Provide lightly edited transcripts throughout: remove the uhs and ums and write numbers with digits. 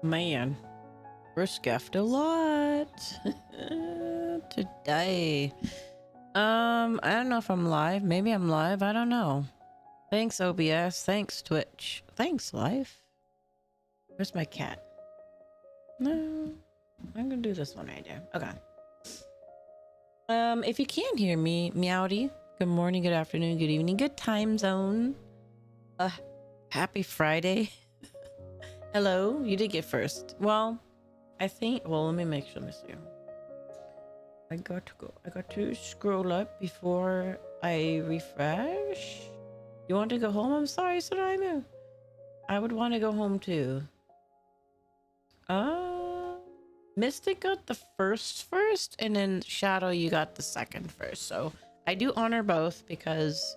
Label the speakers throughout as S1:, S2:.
S1: Man, we're scuffed a lot today. I don't know if I'm live. Maybe I'm live. I don't know. Thanks, OBS. Thanks, Twitch. Thanks, life. Where's my cat? No, I'm gonna do this one right there. Okay. If you can't hear me, Meowdy, good morning, good afternoon, good evening, good time zone. Happy Friday. Hello, you did get first. Well, I think, well, let me make sure. Let me see. I got to scroll up before I refresh. You want to go home? I'm sorry, Saraimu. I would want to go home too. Mystic got the first, and then Shadow, you got the second first. So I do honor both because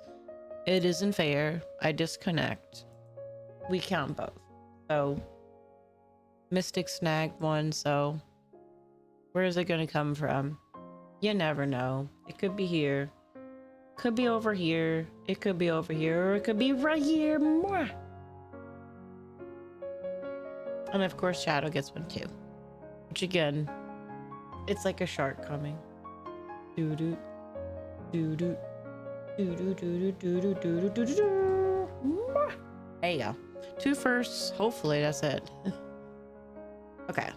S1: it isn't fair. I disconnect. We count both. So Mystic snagged one, so where is it gonna come from? You never know. It could be here. Could be over here. It could be over here, or it could be right here. Mwah! And of course, Shadow gets one too. Which again, it's like a shark coming. Doo doo. Doo doo. Doo doo doo doo doo doo doo doo doo. Mwah! There you go. 2 firsts. Hopefully that's it. Okay.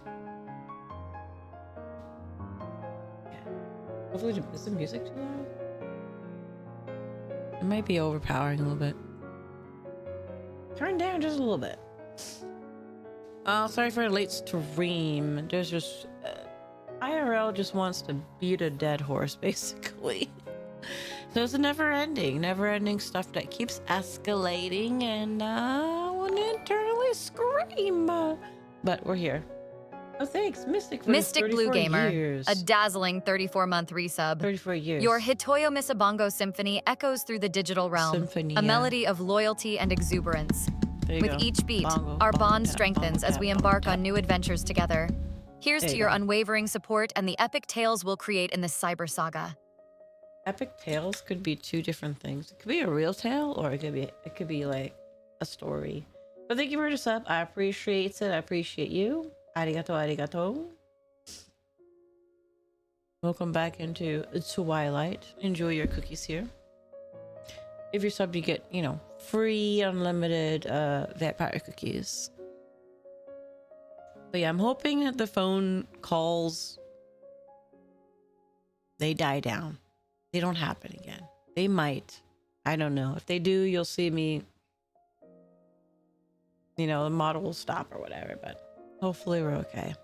S1: Hopefully, is the music too loud? It might be overpowering a little bit. Turn down just a little bit. Oh, sorry for a late stream. There's just IRL just wants to beat a dead horse, basically. So it's a never-ending stuff that keeps escalating, and I want to internally scream. But we're here. Oh, thanks, Mystic, for
S2: Mystic Blue Gamer,
S1: years.
S2: a dazzling 34-month resub.
S1: 34 years.
S2: Your Hitoyo Misabongo symphony echoes through the digital realm,
S1: Symphony,
S2: a melody of loyalty and exuberance. With
S1: go.
S2: each beat,
S1: Bongo,
S2: our
S1: bongo,
S2: bond
S1: tap,
S2: strengthens
S1: bongo,
S2: as
S1: tap,
S2: we
S1: bongo,
S2: embark
S1: tap.
S2: on new adventures together. Here's
S1: There
S2: to
S1: you
S2: your
S1: go.
S2: unwavering support and the epic tales we'll create in this cyber saga.
S1: Epic tales could be 2 different things. It could be a real tale, or it could be like a story. But thank you for the sub. I appreciate it. I appreciate you. Arigato, arigato. Welcome back into Twilight. Enjoy your cookies here. If you're sub, you get, you know, free unlimited vampire cookies. But yeah, I'm hoping that the phone calls, they die down. They don't happen again. They might. I don't know. If they do, you'll see me, you know, the model will stop or whatever, but hopefully we're okay.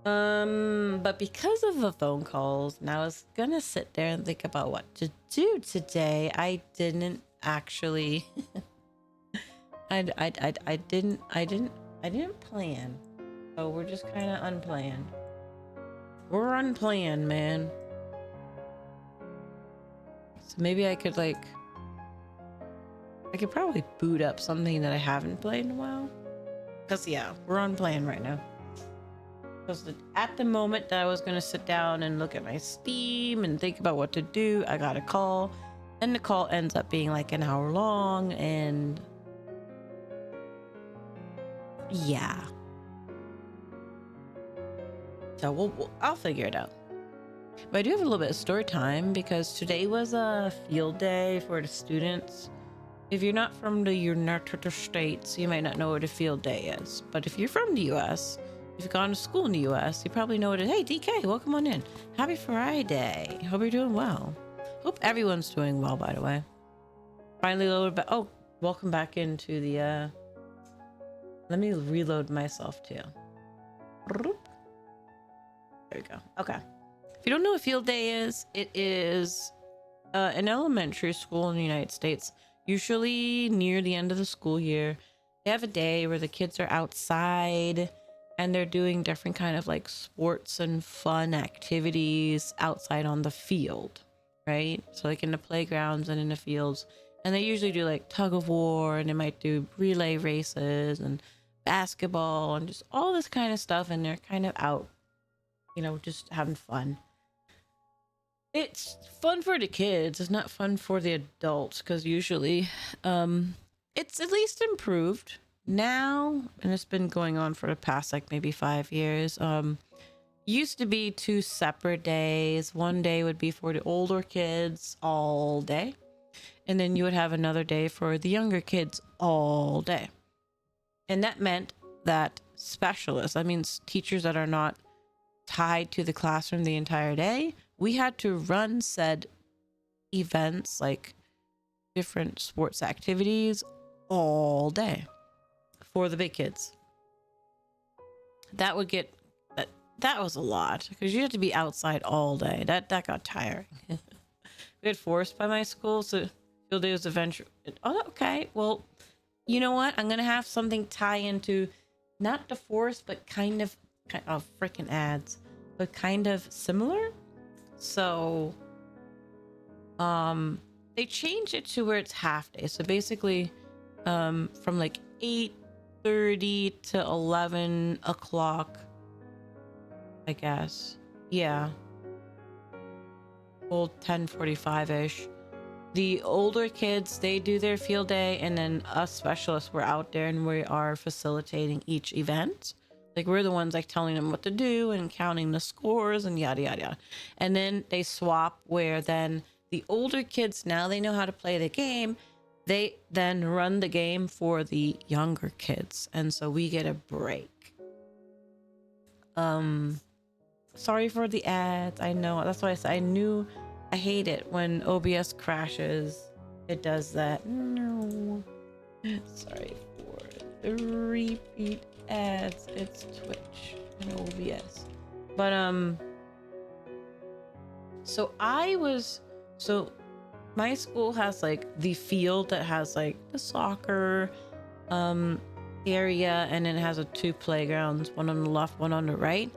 S1: But because of the phone calls, and I was gonna sit there and think about what to do today, I didn't actually I didn't plan. So we're just kind of unplanned. We're unplanned, man. So maybe I could probably boot up something that I haven't played in a while. Cause yeah, we're unplanned right now. Because at the moment that I was gonna sit down and look at my Steam and think about what to do, I got a call, and the call ends up being like an hour long, and yeah. So I'll figure it out. But I do have a little bit of story time because today was a field day for the students. If you're not from the United States, you might not know what a field day is. But if you're from the US, if you've gone to school in the US, you probably know what it is. Hey, DK, welcome on in. Happy Friday. Hope you're doing well. Hope everyone's doing well, by the way. Finally loaded back. Oh, welcome back into the, let me reload myself too. There we go. Okay. If you don't know what field day is, it is an elementary school in the United States. Usually near the end of the school year, they have a day where the kids are outside and they're doing different kind of like sports and fun activities outside on the field, right? So like in the playgrounds and in the fields. And they usually do like tug of war, and they might do relay races and basketball and just all this kind of stuff. And they're kind of out, you know, just having fun. It's fun for the kids. It's not fun for the adults because usually it's at least improved now, and it's been going on for the past like maybe 5 years, used to be 2 separate days. One day would be for the older kids all day, and then you would have another day for the younger kids all day. And that meant that specialists, I mean teachers that are not tied to the classroom the entire day, we had to run said events like different sports activities all day for the big kids. That would get that was a lot because you had to be outside all day. That got tiring. We had forest by my school, so field day was eventually. Oh, okay. Well, you know what? I'm gonna have something tie into not the forest, but kind of freaking ads, but kind of similar. So, they changed it to where it's half day. So basically, from like 8:30 to 11 o'clock, I guess. Yeah. Well, 10:45-ish. The older kids, they do their field day, and then us specialists, we're out there and we are facilitating each event. Like we're the ones like telling them what to do and counting the scores and yada yada yada. And then they swap where then the older kids, now they know how to play the game. They then run the game for the younger kids. And so we get a break. Sorry for the ads. I know. That's why I said I hate it when OBS crashes. It does that. No. Sorry for the repeat ads. It's Twitch and OBS. But so my school has like the field that has like the soccer area, and then it has 2 playgrounds, one on the left, one on the right.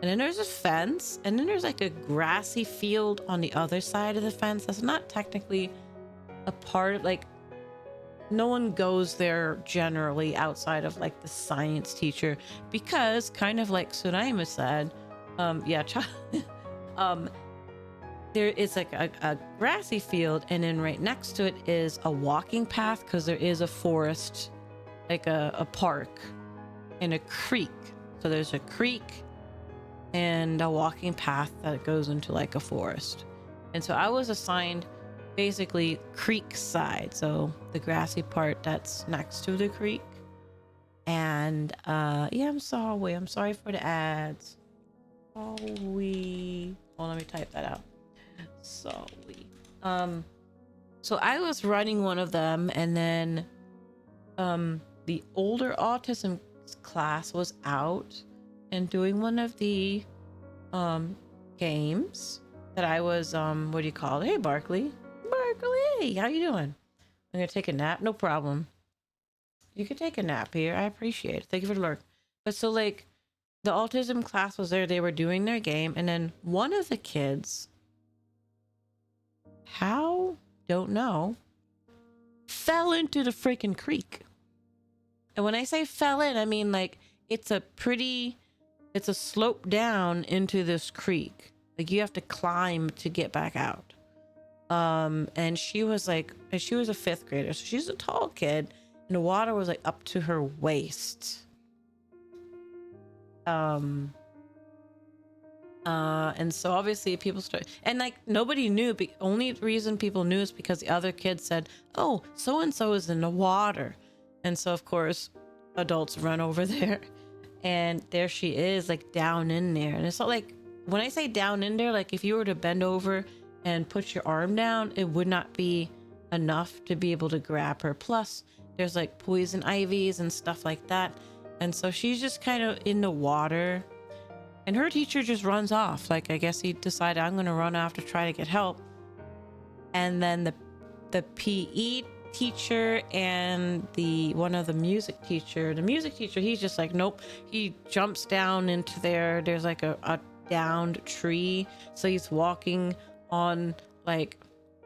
S1: And then there's a fence, and then there's like a grassy field on the other side of the fence that's not technically a part of, like, no one goes there generally outside of like the science teacher, because kind of like Sunaima said, there is like a grassy field, and then right next to it is a walking path because there is a forest, like a park and a creek. So there's a creek and a walking path that goes into like a forest. And so I was assigned basically creek side, so the grassy part that's next to the creek. And I'm sorry for the ads. Let me type that out. So I was running one of them, and then the older autism class was out and doing one of the games that I was what do you call it? Hey Barkley, how you doing? I'm gonna take a nap. No problem. You could take a nap here. I appreciate it. Thank you for the lurk. But so like the autism class was there, they were doing their game, and then one of the kids, don't know, fell into the freaking creek. And when I say fell in, I mean like it's a slope down into this creek. Like you have to climb to get back out. And she was a 5th grader, so she's a tall kid, and the water was like up to her waist. And so obviously people started, and like nobody knew. The only reason people knew is because the other kids said, "Oh, so and so is in the water," and so of course adults run over there, and there she is, like down in there. And it's not like, when I say down in there, like if you were to bend over and put your arm down, it would not be enough to be able to grab her. Plus there's like poison ivies and stuff like that, and so she's just kind of in the water. And her teacher just runs off. Like, I guess he decided, I'm going to run off to try to get help. And then the PE teacher and the music teacher, he's just like, nope. He jumps down into there. There's like a downed tree. So he's walking on like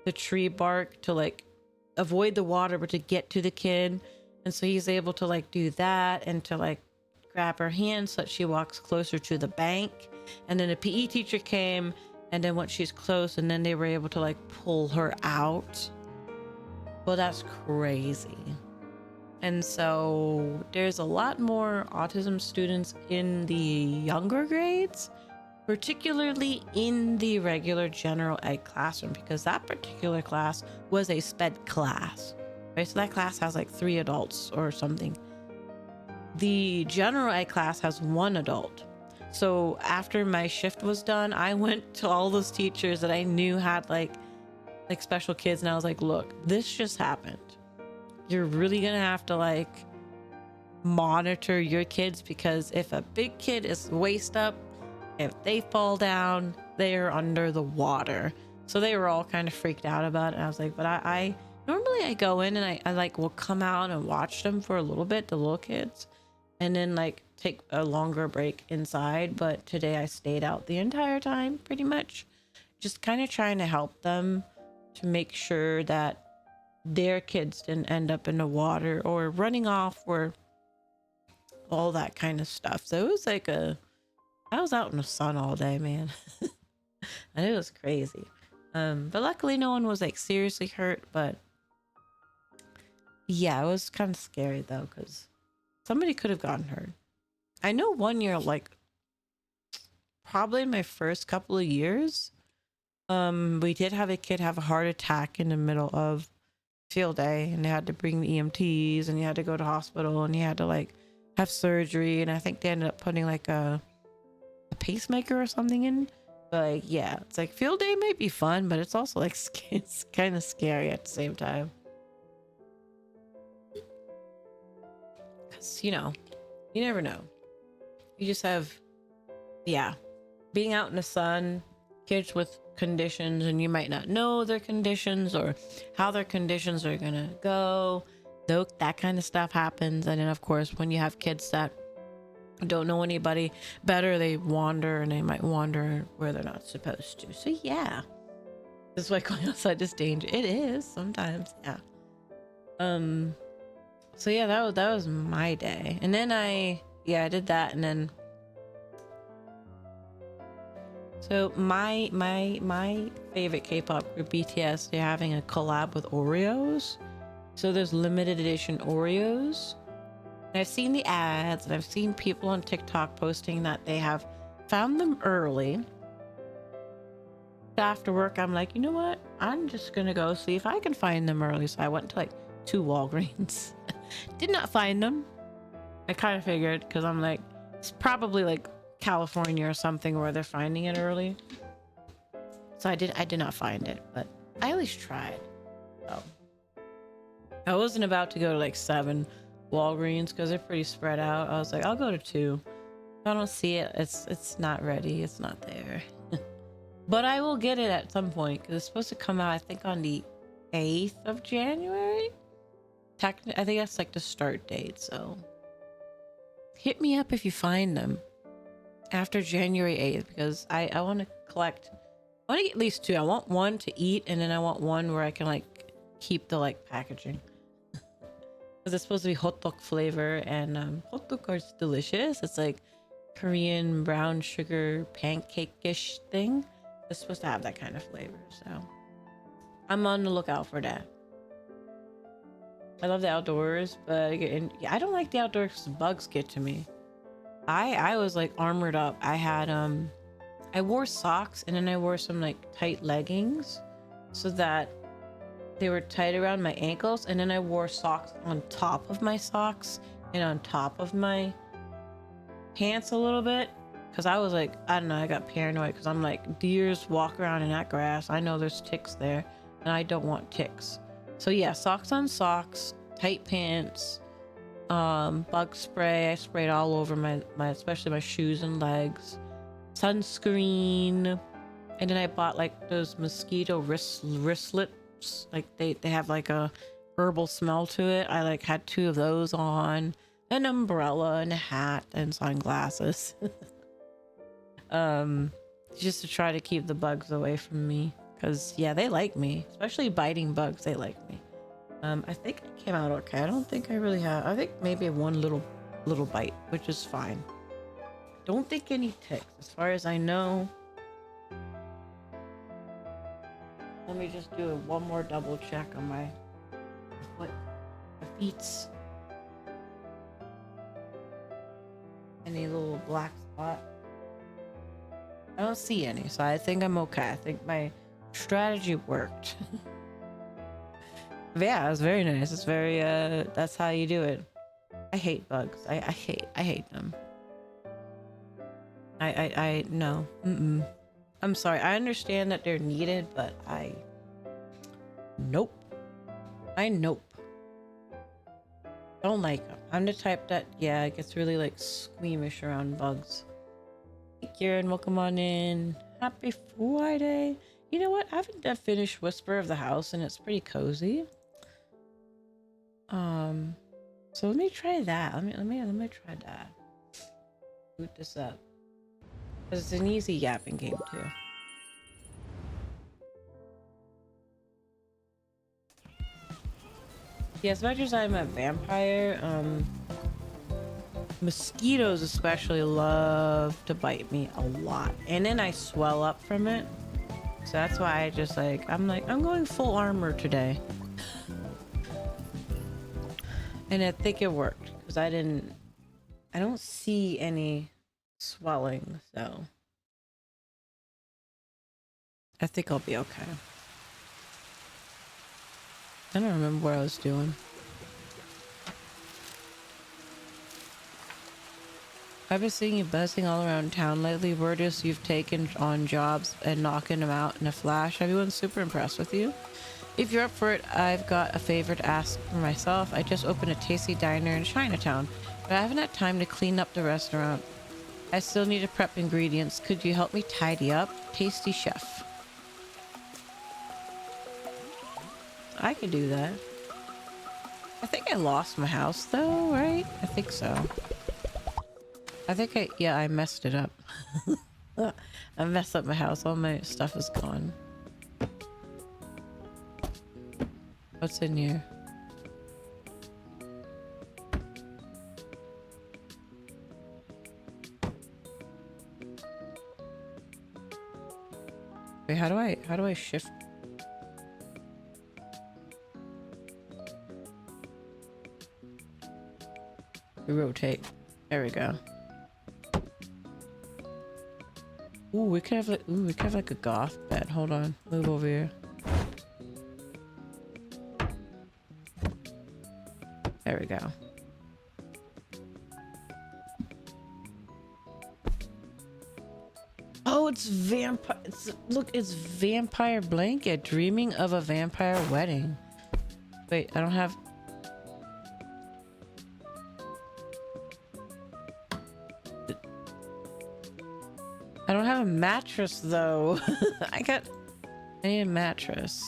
S1: the tree bark to like avoid the water, but to get to the kid. And so he's able to like do that and to like grab her hand so that she walks closer to the bank. And then the PE teacher came, and then once she's close, and then they were able to like pull her out. Well, that's crazy. And so there's a lot more autism students in the younger grades, particularly in the regular general ed classroom, because that particular class was a sped class, right? So that class has like 3 adults or something. The general ed class has 1 adult. So after my shift was done, I went to all those teachers that I knew had like special kids, and I was like, look, this just happened. You're really gonna have to like monitor your kids, because if a big kid is waist up, if they fall down, they're under the water. So they were all kind of freaked out about it. And I was like, but I normally I go in and I like will come out and watch them for a little bit, the little kids, and then like take a longer break inside. But today I stayed out the entire time, pretty much, just kind of trying to help them to make sure that their kids didn't end up in the water or running off or all that kind of stuff. So it was like I was out in the sun all day, man. And it was crazy. But luckily no one was like seriously hurt. But yeah, it was kind of scary though, because somebody could have gotten hurt. I know one year, like probably in my first couple of years, we did have a kid have a heart attack in the middle of field day, and they had to bring the EMTs, and he had to go to hospital, and he had to like have surgery, and I think they ended up putting like a pacemaker or something in. But like, yeah, it's like field day might be fun, but it's also like it's kind of scary at the same time, because you never know. You just have, yeah, being out in the sun, kids with conditions, and you might not know their conditions or how their conditions are gonna go. Though that kind of stuff happens. And then of course when you have kids that don't know anybody better, they wander, and they might wander where they're not supposed to. So yeah, this is why going outside is dangerous. It is sometimes, yeah. So yeah, that was my day. And then I did that. And then so my favorite K-pop group, BTS, they're having a collab with Oreos. So there's limited edition Oreos. And I've seen the ads, and I've seen people on TikTok posting that they have found them early. After work, I'm like, you know what? I'm just gonna go see if I can find them early. So I went to like 2 Walgreens. Did not find them. I kind of figured, because I'm like, it's probably like California or something where they're finding it early. So I did not find it, but I at least tried. So I wasn't about to go to like 7 Walgreens because they're pretty spread out. I was like, I'll go to 2. If I don't see it, it's not ready. It's not there. But I will get it at some point, because it's supposed to come out, I think, on the 8th of January. I think that's like the start date. So hit me up if you find them after January 8th, because I want to collect. I want to get at least 2. I want 1 to eat, and then I want 1 where I can like keep the like packaging. Because it's supposed to be hot dog flavor, and hot dog are delicious. It's like Korean brown sugar pancake-ish thing. It's supposed to have that kind of flavor, so I'm on the lookout for that. I love the outdoors, but I don't like the outdoors because bugs get to me. I was like armored up. I had I wore socks, and then I wore some like tight leggings so that they were tight around my ankles, and then I wore socks on top of my socks and on top of my pants a little bit, because I was like, I don't know, I got paranoid, because I'm like, deers walk around in that grass. I know there's ticks there, and I don't want ticks. So yeah, socks on socks, tight pants, bug spray. I sprayed all over my especially my shoes and legs, sunscreen, and then I bought like those mosquito wristlets. Like they have like a herbal smell to it. I like had 2 of those on, an umbrella and a hat and sunglasses. Just to try to keep the bugs away from me, because yeah, they like me, especially biting bugs. They like me. I think it came out okay. I don't think I really have. I think maybe 1 little bite, which is fine. Don't think any ticks, as far as I know. Let me just do 1 more double check on my foot, my feet. Any little black spot? I don't see any, so I think I'm okay. I think my strategy worked. But yeah, it was very nice. It's very that's how you do it. I hate bugs. I hate them. I no. I'm sorry. I understand that they're needed, but nope. Nope. Don't like them. I'm the type that, yeah, gets really like squeamish around bugs. Hey, Kieran, welcome on in. Happy Friday. You know what? I haven't finished Whisper of the House, and it's pretty cozy. So let me try that. Let me try that. Boot this up. Because it's an easy yapping game too. Yeah, as much as I'm a vampire, mosquitoes especially love to bite me a lot. And then I swell up from it. So that's why I just I'm going full armor today. And I think it worked because I don't see any swelling, so I think I'll be okay. I don't remember what I was doing. I've been seeing you buzzing all around town lately. Word is you've taken on jobs and knocking them out in a flash. Everyone's super impressed with you. If you're up for it, I've got a favor to ask for myself. I just opened a tasty diner in Chinatown, but I haven't had time to clean up the restaurant. I still need to prep ingredients. Could you help me tidy up? Tasty chef. I could do that. I think I lost my house though, right? I think so. I think I messed it up. I messed up my house. All my stuff is gone. What's in here? Wait, how do I shift? Rotate. There we go. Ooh, we could have like a goth bed. Hold on. Move over here. There we go. Oh, it's vampire. Look, it's vampire blanket. Dreaming of a vampire wedding. Wait, I don't have. I don't have a mattress though. I need a mattress.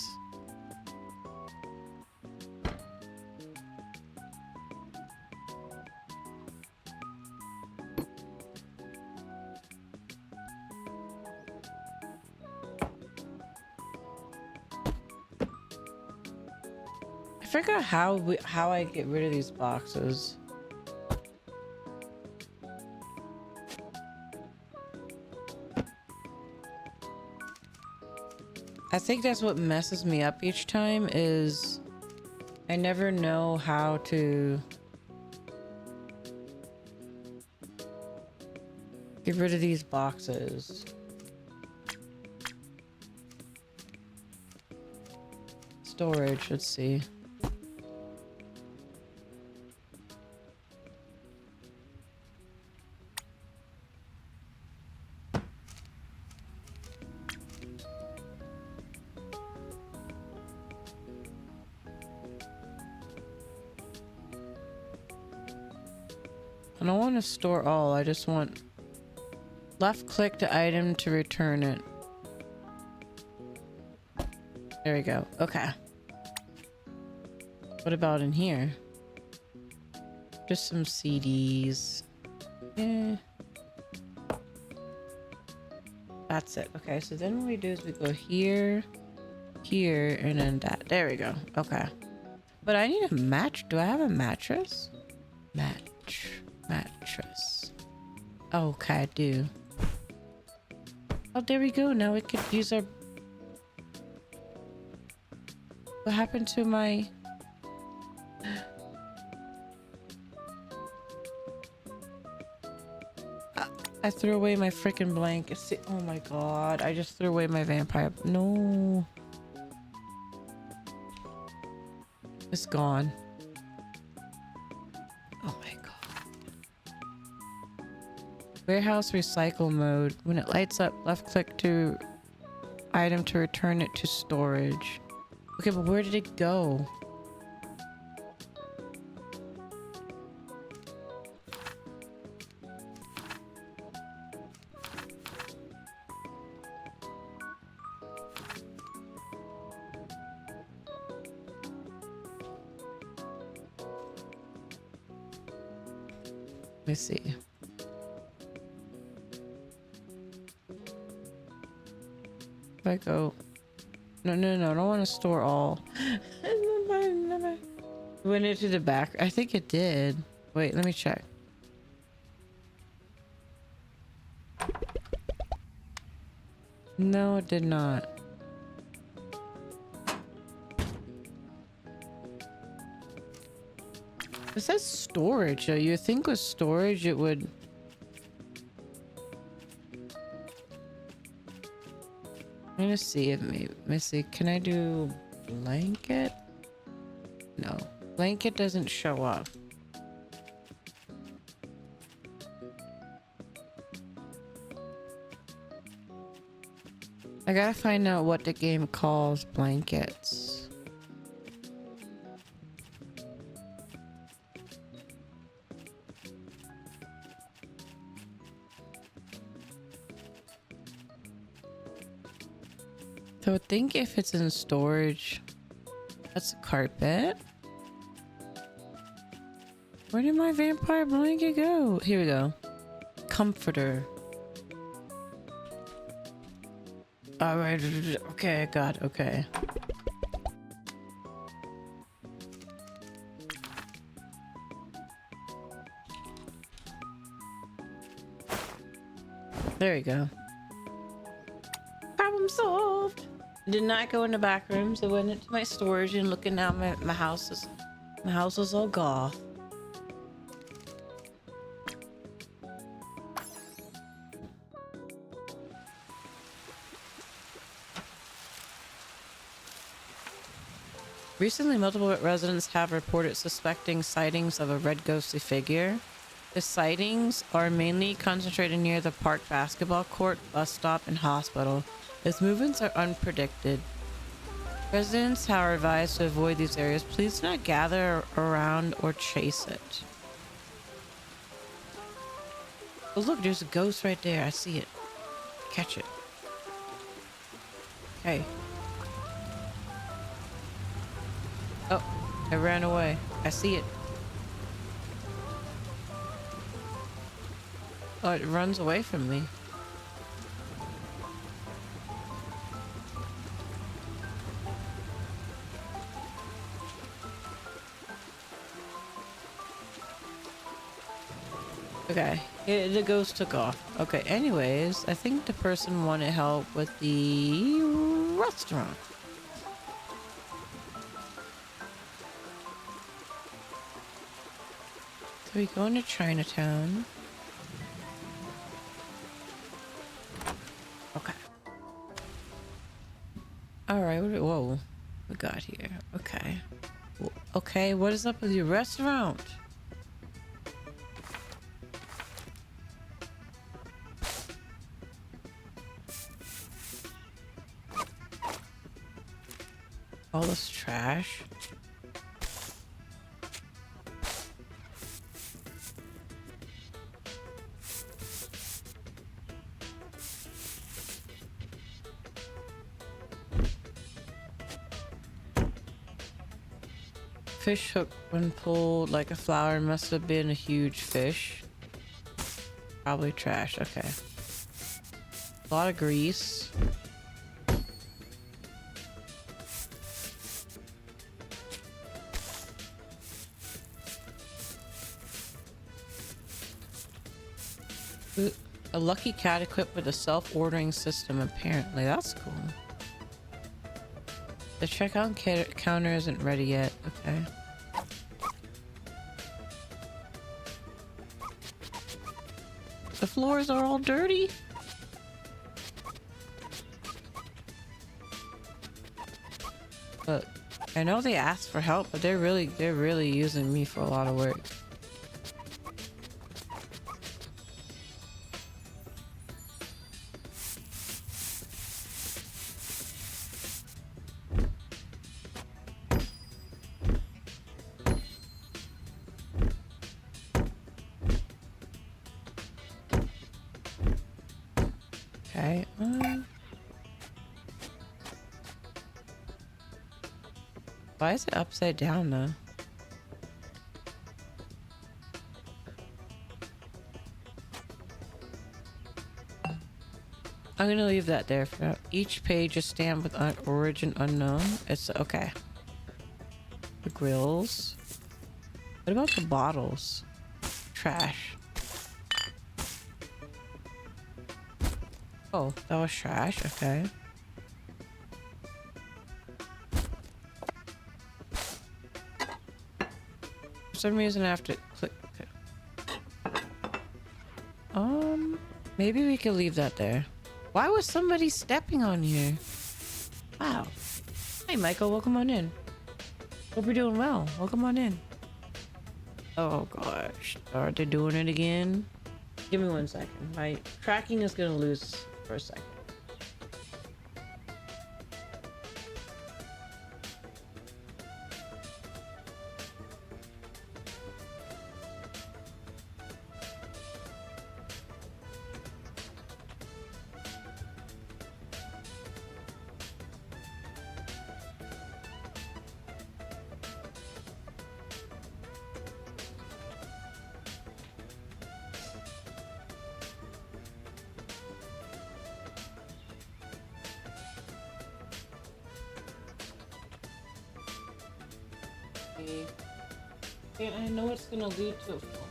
S1: I forgot how I get rid of these boxes. I think that's what messes me up each time is I never know how to get rid of these boxes. Storage, let's see. I don't want to store all, I just want left click the item to return it. There we go. Okay. What about in here? Just some CDs. Yeah. That's it. Okay, so then what we do is we go here, here, and then that. There we go. Okay. But I need a match. Do I have a mattress? Mattress. Oh, okay, I do. Oh, there we go. Now we could use our... What happened to my... I threw away my freaking blanket. See, oh my god. I just threw away my vampire. No. It's gone. Oh my god. Warehouse recycle mode. When it lights up, left click to item to return it to storage. Okay, but where did it go? Let me see. If I go... No, I don't want to store all. Went into the back. I think it did. Wait, let me check. No, it did not. It says storage, though. You think with storage it would... I'm gonna see if maybe... Let me see. Can I do blanket? No. Blanket doesn't show up. I gotta find out what the game calls blankets. So I think if it's in storage, that's a carpet. Where did my vampire blanket go? Here we go. Comforter. All right. Okay, God. Okay. There you go. Problem solved. Did not go in the back rooms. I went into my storage and looking now. My house is all goth. Recently, multiple residents have reported suspecting sightings of a red ghostly figure. The sightings are mainly concentrated near the park basketball court, bus stop, and hospital. Its movements are unpredicted. Residents are advised to avoid these areas. Please do not gather around or chase it. Oh look, there's a ghost right there. I see it. Catch it. Hey. Oh, it ran away. I see it. Oh, it runs away from me. Okay, the ghost took off. Okay, anyways, I think the person wanted help with the restaurant. So we go into Chinatown. Okay. Alright, whoa. We got here. Okay. Okay, what is up with your restaurant? All this trash. Fish hook when pulled like a flower must have been a huge fish. Probably trash. Okay. A lot of grease. A lucky cat equipped with a self-ordering system, apparently. That's cool. The checkout counter isn't ready yet. Okay. floors are all dirty. But I know they asked for help, but they're really using me for a lot of work. Okay. Why is it upside down though? I'm gonna leave that there for now. Each page is stamped with origin unknown. It's okay. The grills. What about the bottles? Trash. Oh, that was trash. Okay. For some reason I have to click. Okay. Maybe we could leave that there. Why was somebody stepping on here? Wow. Hey, Michael, welcome on in. Hope you're doing well. Welcome on in. Oh gosh, are they doing it again? Give me 1 second. My tracking is gonna lose for a second. And I know it's gonna lead to a film.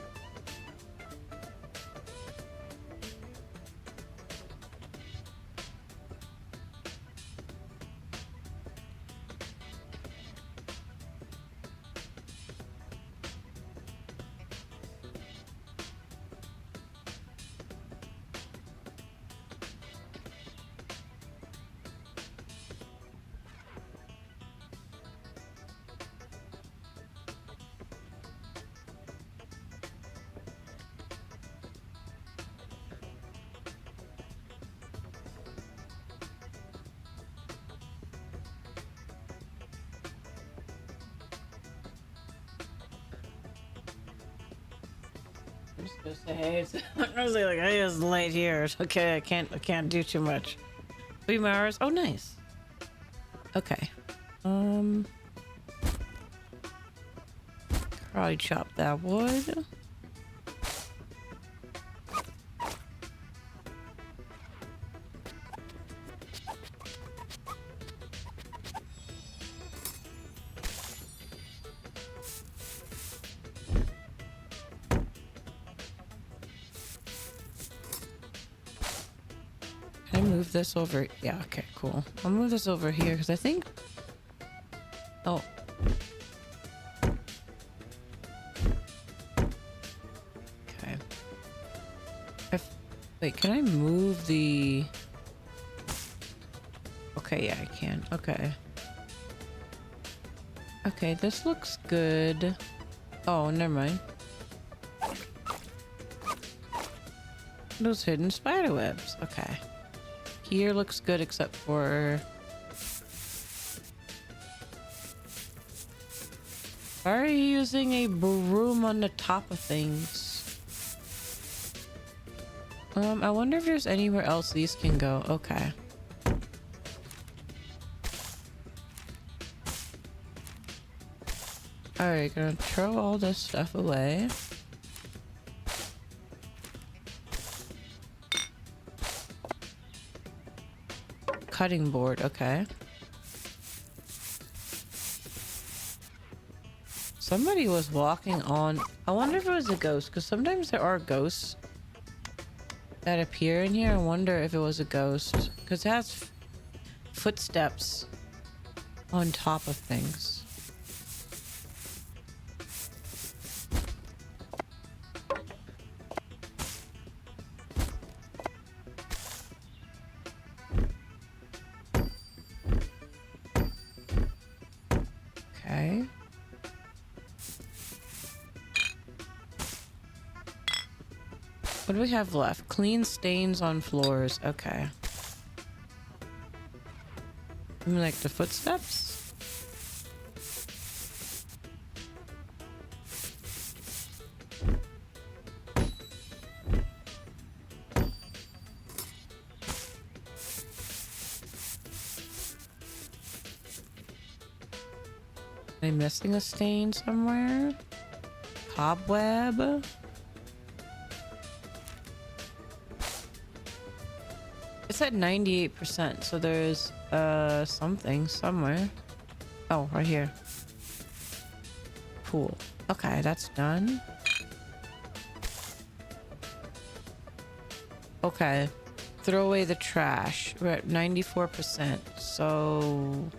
S1: I'm just gonna say, hey, it's I was like, hey, it's late here. It's okay, I can't do too much. 3 more hours. Oh, nice. Okay. Probably chop that wood. Can I move this over? Yeah, okay, cool. I'll move this over here because I think... Oh. Okay. Wait, can I move the... Okay, yeah, I can. Okay. Okay, this looks good. Oh, never mind. Those hidden spider webs. Okay. Here looks good except for... Why are you using a broom on the top of things? I wonder if there's anywhere else these can go. Okay. Alright, gonna throw all this stuff away. Cutting board, okay. Somebody was walking on... I wonder if it was a ghost, because sometimes there are ghosts that appear in here. I wonder if it was a ghost, because it has footsteps on top of things. Okay. What do we have left? Clean stains on floors. Okay. I mean, like the footsteps? Am I missing a stain somewhere? Cobweb? It's at 98%, so there's something somewhere. Oh, right here. Pool. Okay, that's done. Okay. Throw away the trash. We're at 94%, so...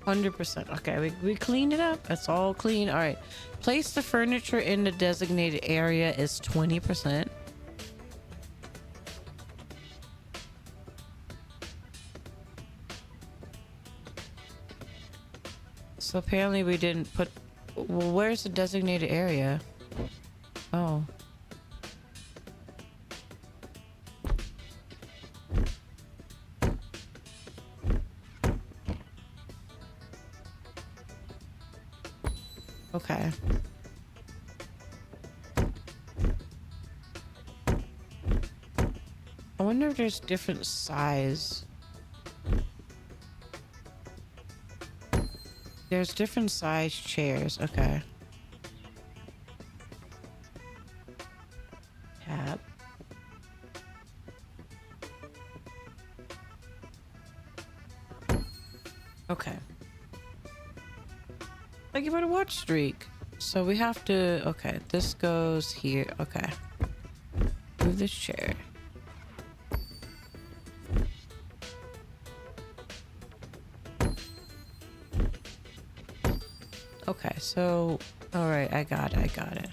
S1: %. Okay, we cleaned it up. It's all clean. All right. Place the furniture in the designated area is 20%. So apparently we didn't put... Well, where's the designated area? Oh. Okay. I wonder if there's different size. There's different size chairs. Okay. Tab. Okay. Thank you for the watch streak. So we have to... Okay, this goes here. Okay. Move this chair. Okay, so... Alright, I got it.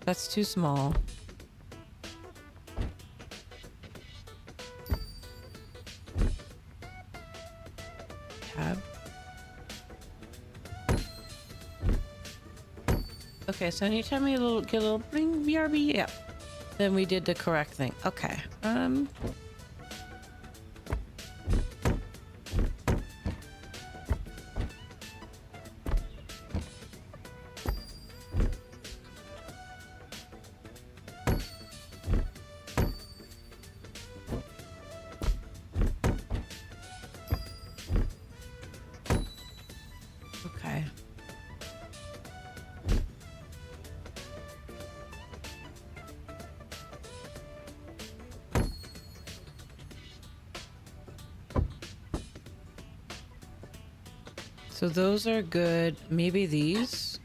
S1: That's too small. Tab. Okay, so anytime we get a little bring BRB, yeah. Then we did the correct thing. Okay. Okay. So those are good. Maybe these.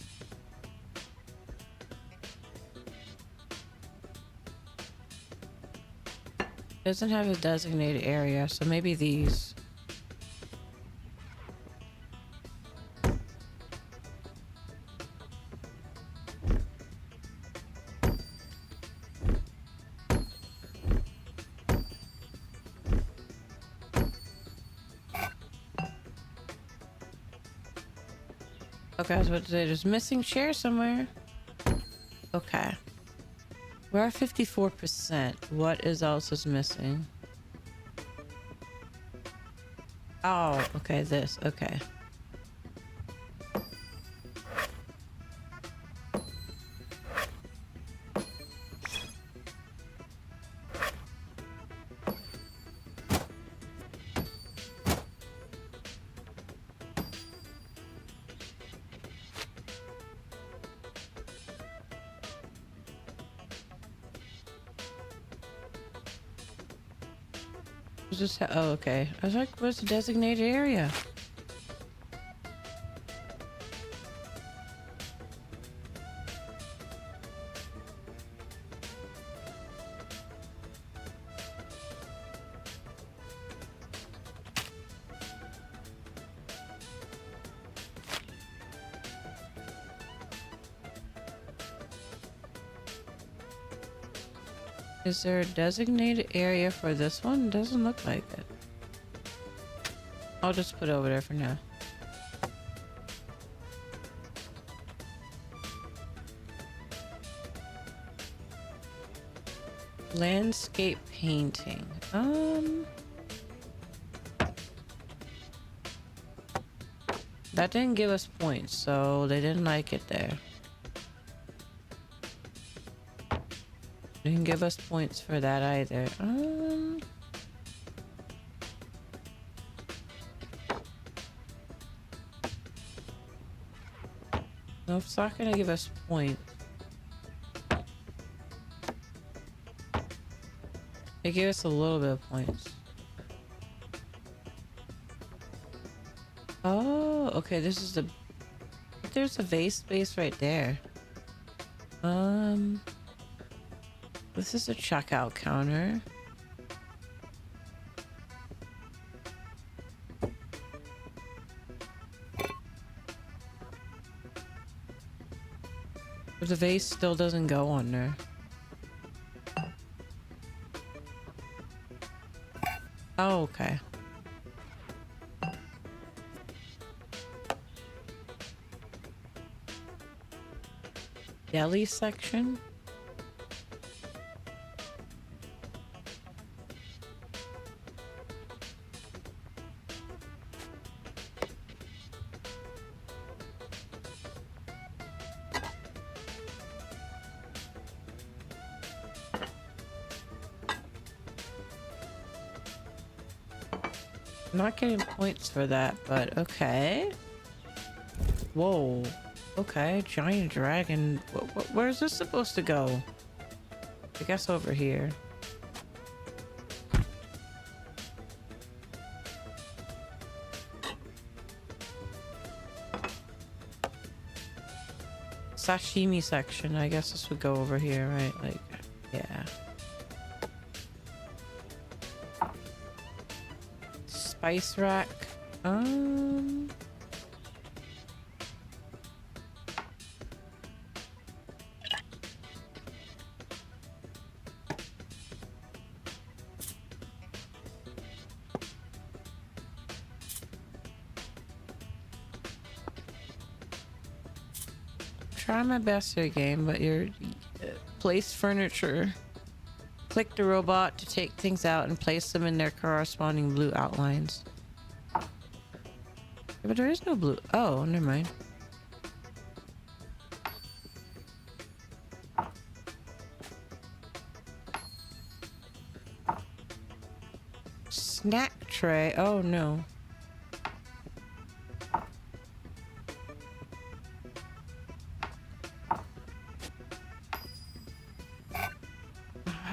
S1: Doesn't have a designated area, so maybe these. Okay, I was about to say, there's missing chair somewhere. Okay. We're at 54%. What else is missing? Oh, okay, this. Okay. Just oh, okay. I was like, where's the designated area? Is there a designated area for this one? Doesn't look like it. I'll just put it over there for now. Landscape painting. That didn't give us points, so they didn't like it there. Didn't give us points for that either. No, it's not gonna give us points. They gave us a little bit of points. Oh, okay, this is the... There's a vase space right there. This is a checkout counter. But the vase still doesn't go on there. Oh, okay. Deli section. I'm not getting points for that, but okay. Whoa. Okay, giant dragon. Where's this supposed to go? I guess over here. Sashimi section. I guess this would go over here, right? Like, yeah. Spice rack. Try my best here, game, but you're place furniture. Click the robot to take things out and place them in their corresponding blue outlines. Yeah, but there is no blue. Oh, never mind. Snack tray. Oh no.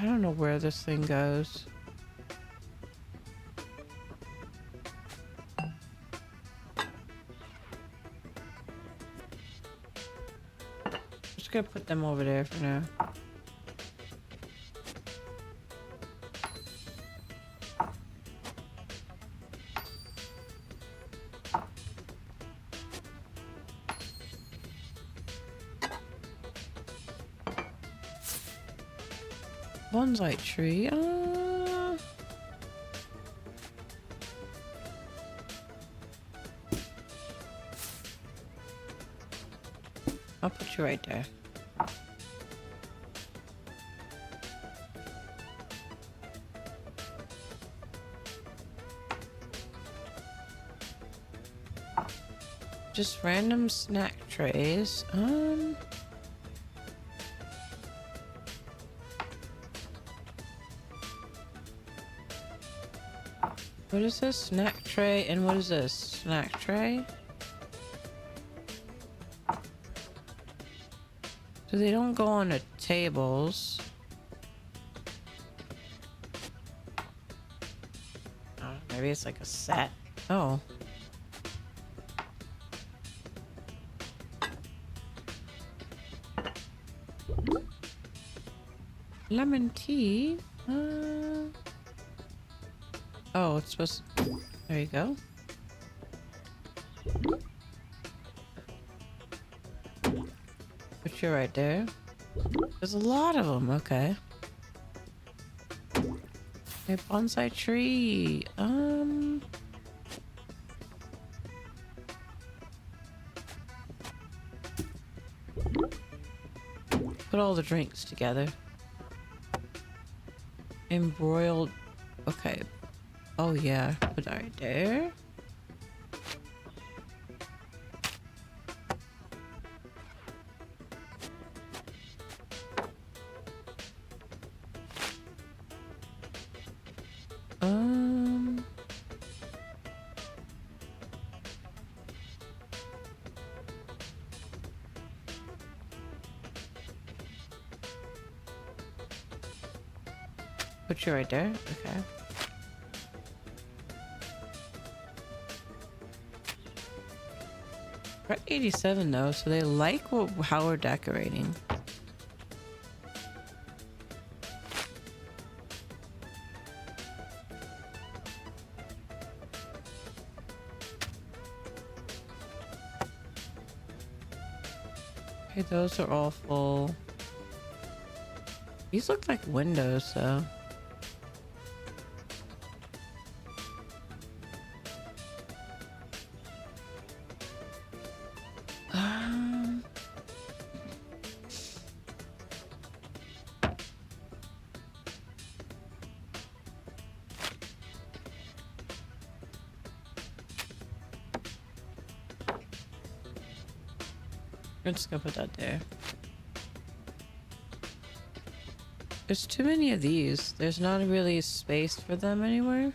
S1: I don't know where this thing goes. Just gonna put them over there for now. Bonsai tree. I'll put you right there. Just random snack trays. What is this? Snack tray, and what is this? Snack tray? So they don't go on the tables. Oh, maybe it's like a set. Oh. Lemon tea? Oh, it's supposed to... There you go. Put you right there. There's a lot of them, okay. A bonsai tree. Put all the drinks together. Embroiled. Okay. Oh yeah. Put that right there. Put you right there. Okay. We're at 87 though, so they like how we're decorating. Okay, those are all full. These look like windows, though. I'm just gonna put that there. There's too many of these. There's not really space for them anywhere.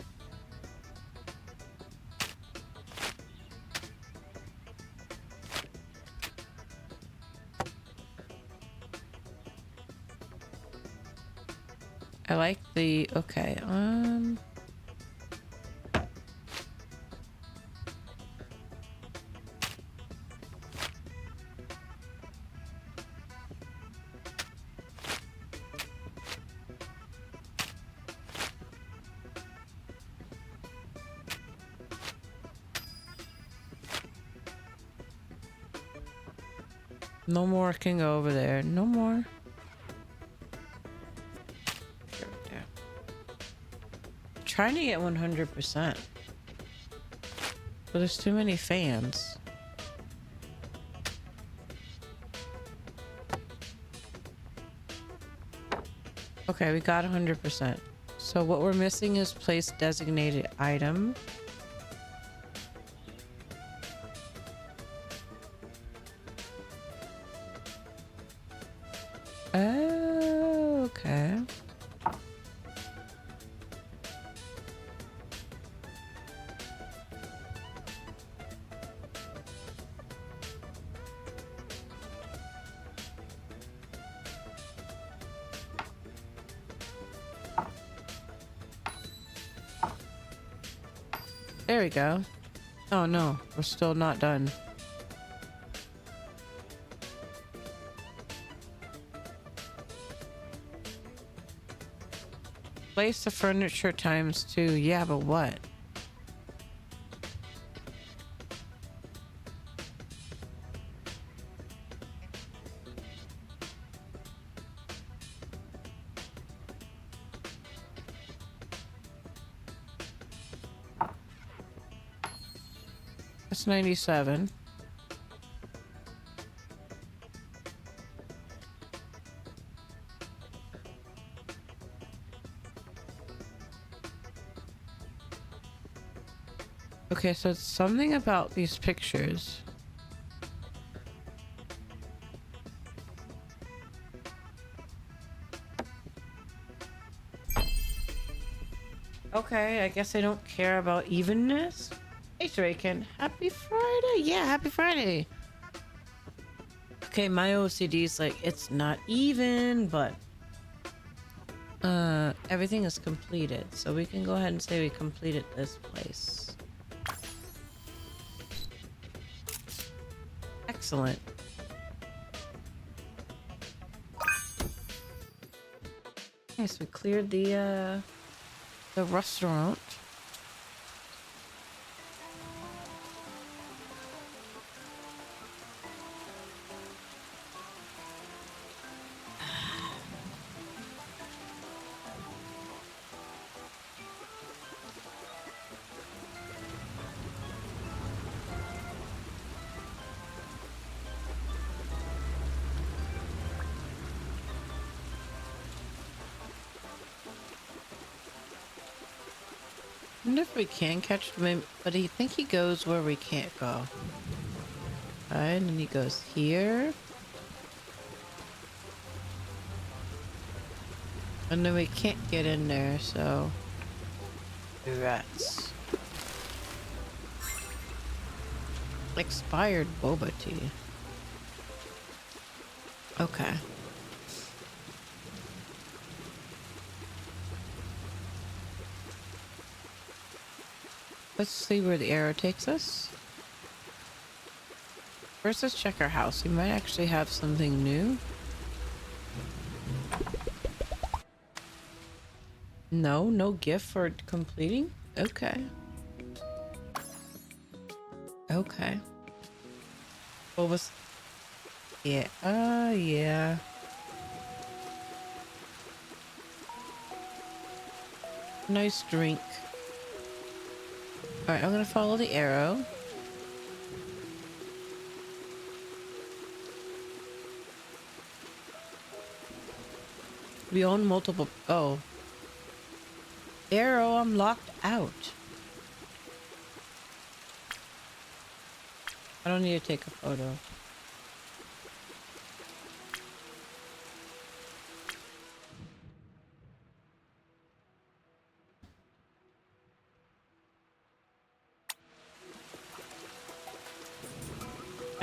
S1: I like the... Okay, no more can go over there. No more. Trying to get 100%. But there's too many fans. Okay, we got 100%. So what we're missing is place designated item. Oh, okay. There we go. Oh no, we're still not done. Place the furniture times 2. Yeah, but what? That's 97. Okay, so it's something about these pictures. Okay, I guess I don't care about evenness. Hey, Draken. Happy Friday. Yeah, happy Friday. Okay, my OCD is like, it's not even, but everything is completed. So we can go ahead and say we completed this place. Excellent. Okay, so we cleared the restaurant. wonder if we can catch him, but I think he goes where we can't go. Alright, and then he goes here. And then we can't get in there, so... Rats. Expired boba tea. Okay. Let's see where the arrow takes us. First, let's check our house. We might actually have something new. No, no gift for completing? Okay. Okay. What was... Yeah, yeah. Nice drink. Alright, I'm gonna follow the arrow. We own multiple... Oh. Arrow, I'm locked out. I don't need to take a photo.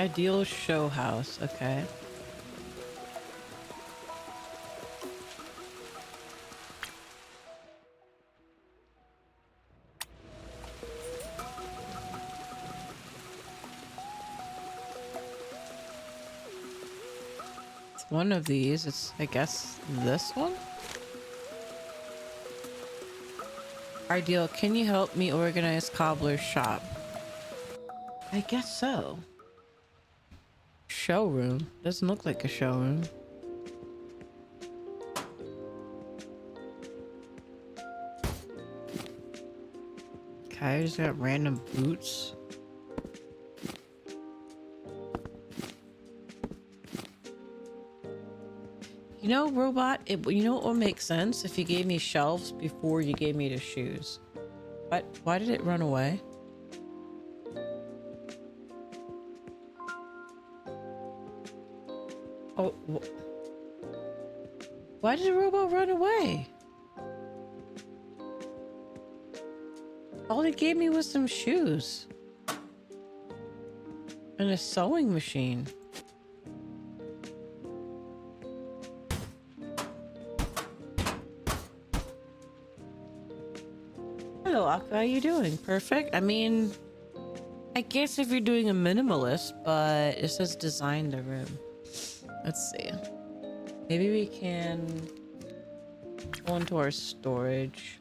S1: Ideal show house, okay. It's one of these. It's, I guess, this one? Ideal, can you help me organize cobbler's shop? I guess so. Showroom? Doesn't look like a showroom. Okay, I just got random boots. You know, robot, you know what would make sense if you gave me shelves before you gave me the shoes. What? Why did it run away? Oh, why did the robot run away? All it gave me was some shoes. And a sewing machine. Hello, Akka, how you doing? Perfect. I mean, I guess if you're doing a minimalist, but it says design the room. Let's see. Maybe we can go into our storage.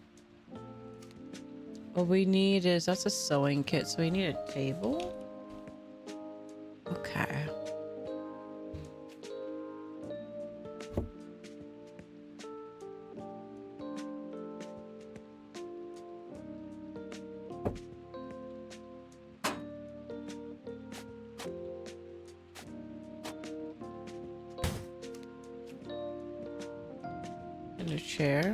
S1: What we need is, that's a sewing kit, so we need a table. Okay. And a chair.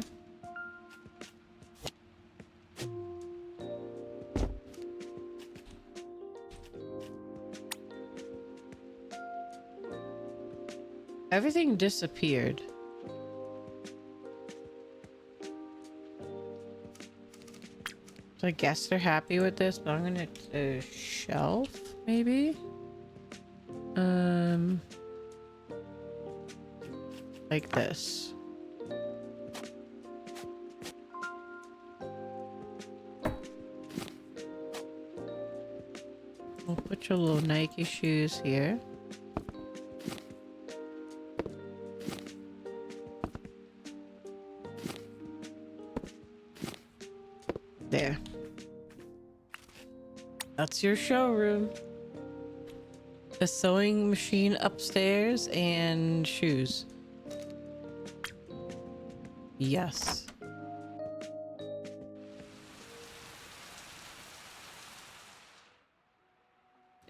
S1: Everything disappeared. So I guess they're happy with this, but I'm gonna do a shelf, maybe? Like this. We'll put your little Nike shoes here. There. That's your showroom. A sewing machine upstairs and shoes. Yes.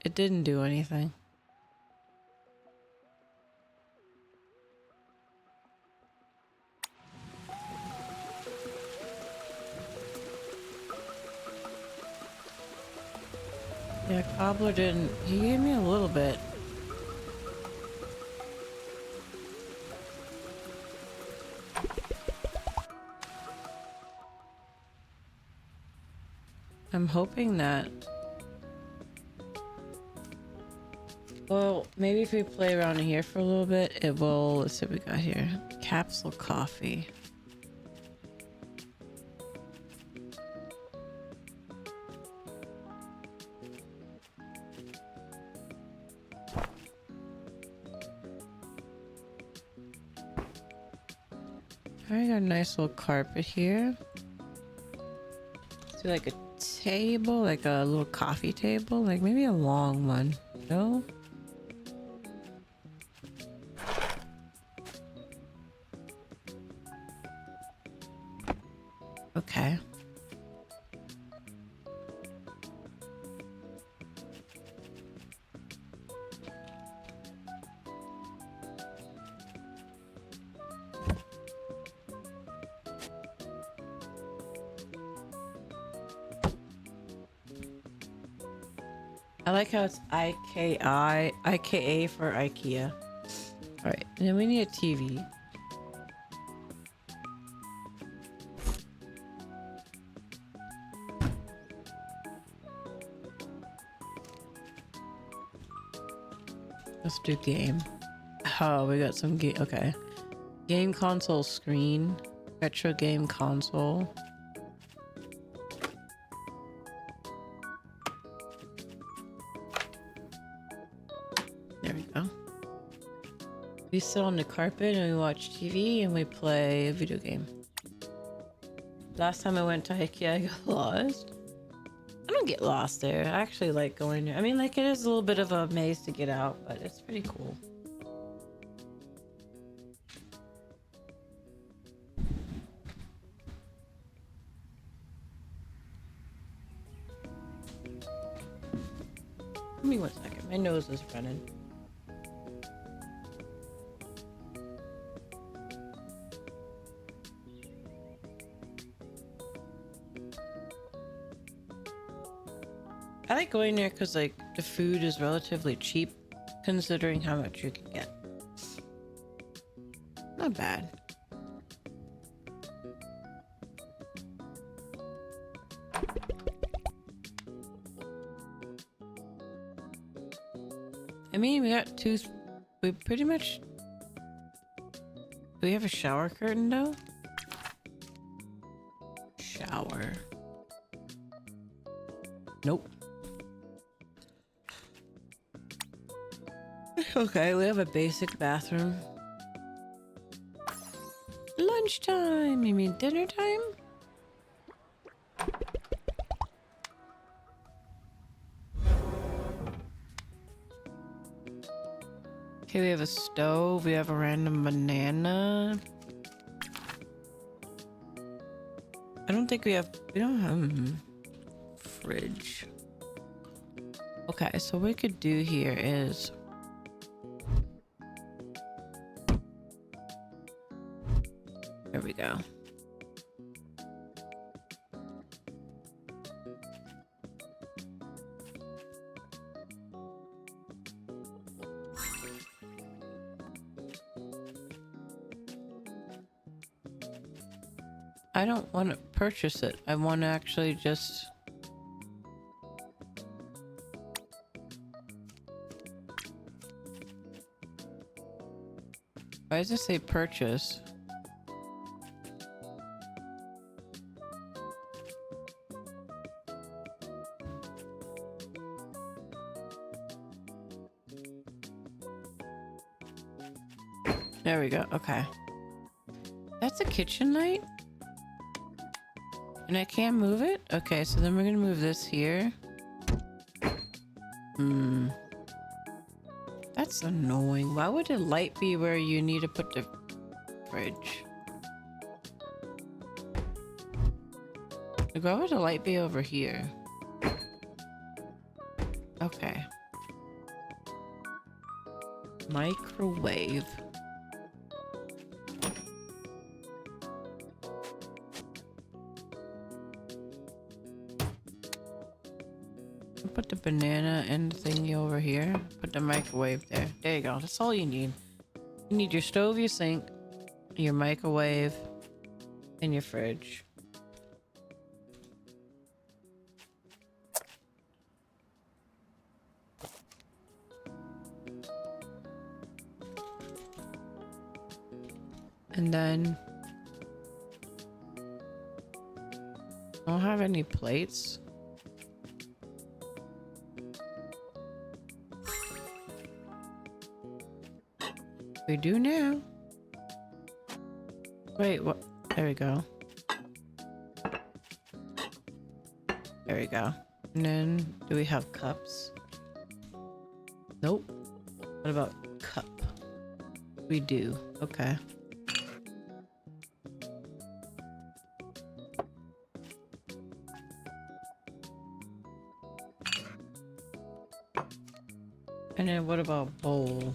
S1: It didn't do anything. Yeah, Cobbler didn't. He gave me a little bit. I'm hoping that. Well, maybe if we play around here for a little bit, it will. Let's see what we got here. Capsule coffee. I got a nice little carpet here. So like a table, like a little coffee table, like maybe a long one. No? Okay. I like how it's IKA for IKEA. All right, and then we need a TV. Let's do game. Oh, we got some game. Okay. Game console screen. Retro game console. There we go. We sit on the carpet and we watch TV and we play a video game. Last time I went to IKEA, I got lost. I don't get lost there. I actually like going there. I mean, like, it is a little bit of a maze to get out, but it's pretty cool. Give me 1 second. My nose is running. I like going there because, like, the food is relatively cheap considering how much you can get. Not bad. I mean, we got two. We pretty much. Do we have a shower curtain though? Shower. Nope. Okay, we have a basic bathroom. Lunchtime! You mean dinner time? Okay, we have a stove. We have a random banana. I don't think we have... We don't have... fridge. Okay, so what we could do here is... There we go. I don't want to purchase it. I want to actually just... Why does it say purchase? There we go. Okay. That's a kitchen light? And I can't move it? Okay, so then we're gonna move this here. That's annoying. Why would a light be where you need to put the fridge? Like, why would a light be over here? Okay. Microwave. Put the banana and the thingy over here. Put the microwave there. There you go. That's all you need. You need your stove, your sink, your microwave, and your fridge. And then I don't have any plates. We do now. Wait, what? There we go. There we go. And then do we have cups? Nope. What about cup? We do. Okay. And then what about bowl?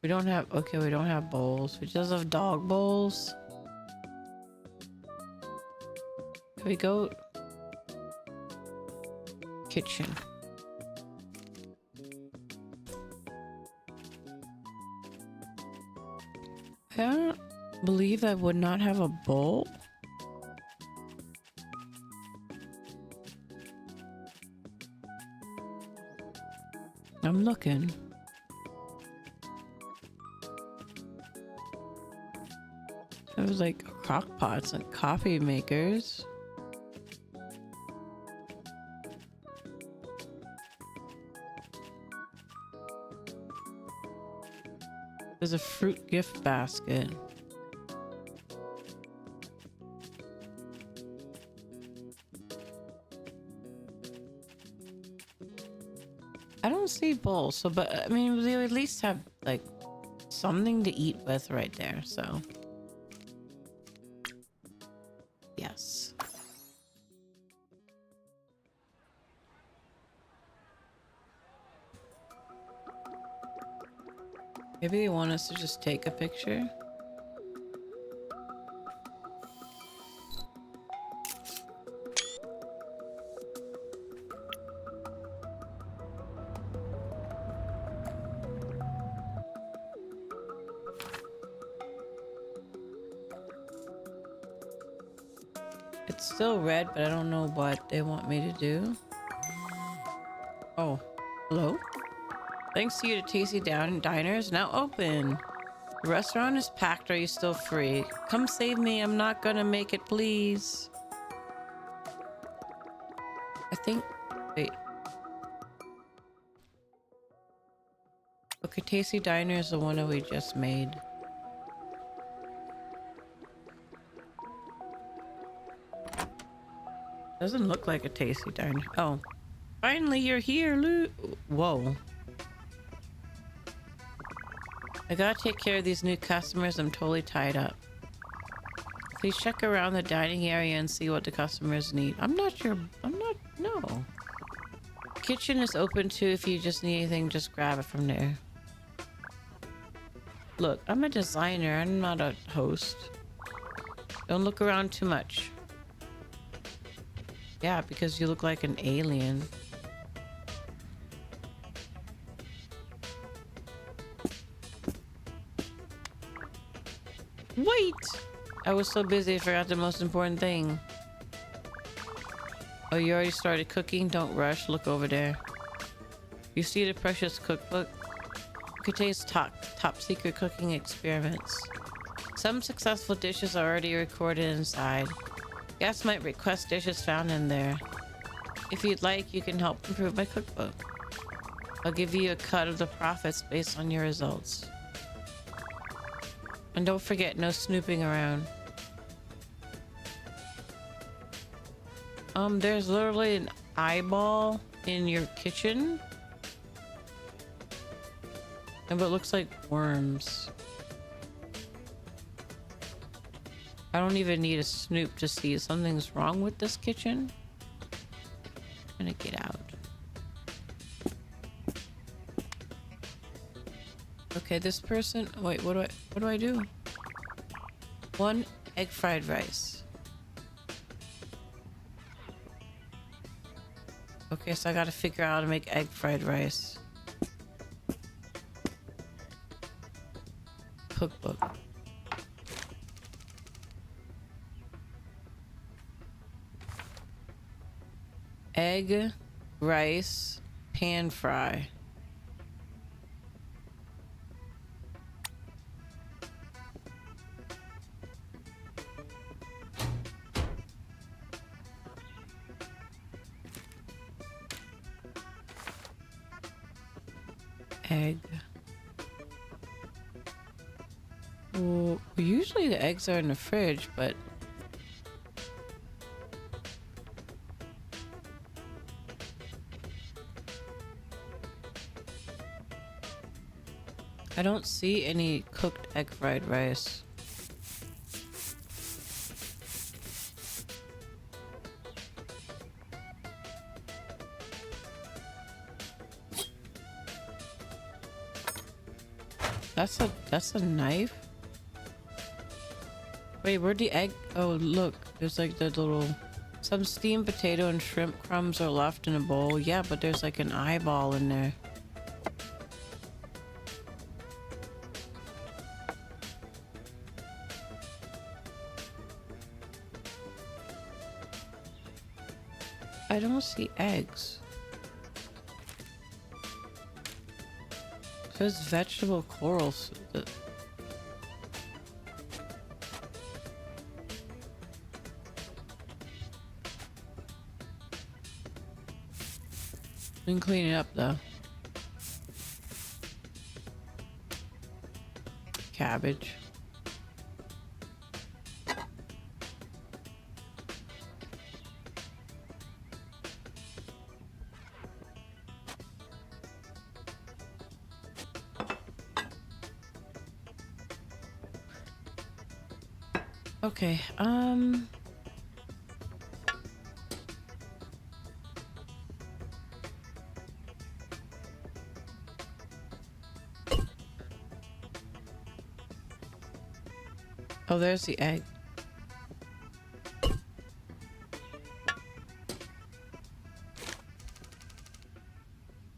S1: We don't have, okay, we don't have bowls. We just have dog bowls. Can we go? Kitchen. I don't believe I would not have a bowl. I'm looking. There was like crock pots and coffee makers. There's a fruit gift basket. I don't see bowls, so but I mean they at least have like something to eat with right there, so yes. Maybe they want us to just take a picture. It's still red, but I don't know what they want me to do. Oh, hello? Thanks to you, the Tasty Diner is now open. The restaurant is packed. Are you still free? Come save me. I'm not gonna make it, please. I think... Wait. Okay, Tasty Diner is the one that we just made. Doesn't look like a Tasty Diner. Oh. Finally, you're here, Lou. Whoa. I gotta take care of these new customers. I'm totally tied up. Please check around the dining area and see what the customers need. I'm not sure. No. Kitchen is open too. If you just need anything, just grab it from there. Look, I'm a designer. I'm not a host. Don't look around too much. Yeah, because you look like an alien. Wait! I was so busy I forgot the most important thing. Oh, you already started cooking? Don't rush. Look over there. You see the precious cookbook? It contains top secret cooking experiments. Some successful dishes are already recorded inside. Guests might request dishes found in there. If you'd like, you can help improve my cookbook. I'll give you a cut of the profits based on your results. And don't forget, no snooping around. There's literally an eyeball in your kitchen. And it looks like worms. I don't even need a snoop to see if something's wrong with this kitchen. I'm gonna get out. Okay, this person. Wait, what do I do? 1 egg fried rice. Okay, so I gotta figure out how to make egg fried rice. Cookbook. Egg, rice, pan fry. Egg. Well, usually the eggs are in the fridge, but I don't see any cooked egg fried rice. That's a knife. Wait, where'd the egg? Oh, look, there's like the little, some steamed potato and shrimp crumbs are left in a bowl. Yeah, but there's like an eyeball in there. I don't see eggs. There's vegetable corals. We can clean it up though. Cabbage. Okay, oh, there's the egg.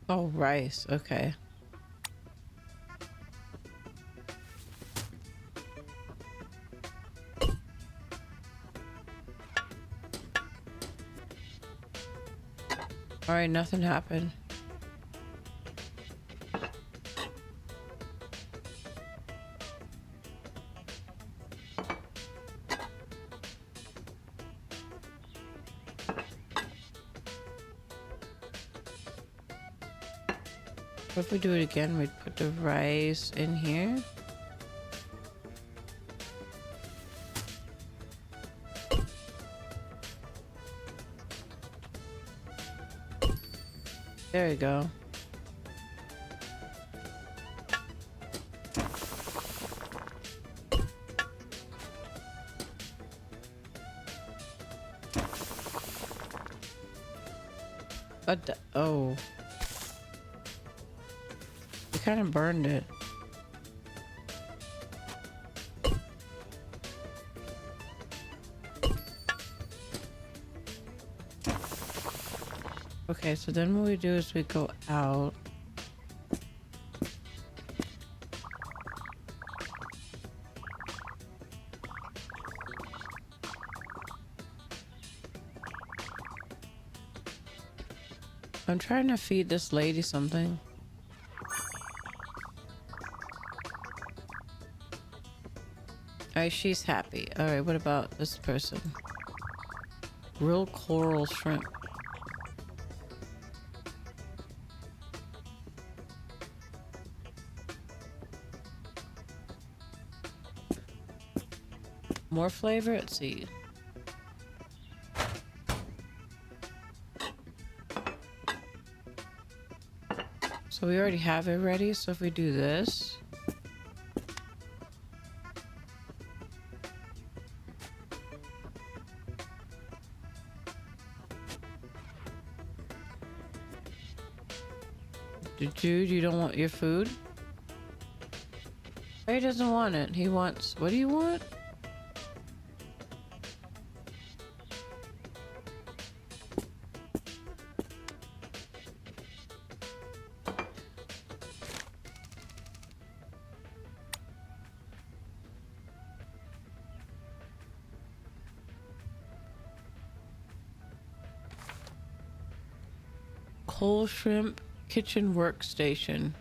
S1: Oh, rice. Okay. All right, nothing happened. What if we do it again? We'd put the rice in here. There you go. Oh. We kind of burned it. Okay, so then what we do is we go out. I'm trying to feed this lady something. Alright, she's happy. Alright, what about this person? Grilled coral shrimp. More flavor? Let's see. So we already have it ready, so if we do this. Dude, you don't want your food? He doesn't want it. He wants, what do you want? Coal shrimp kitchen workstation.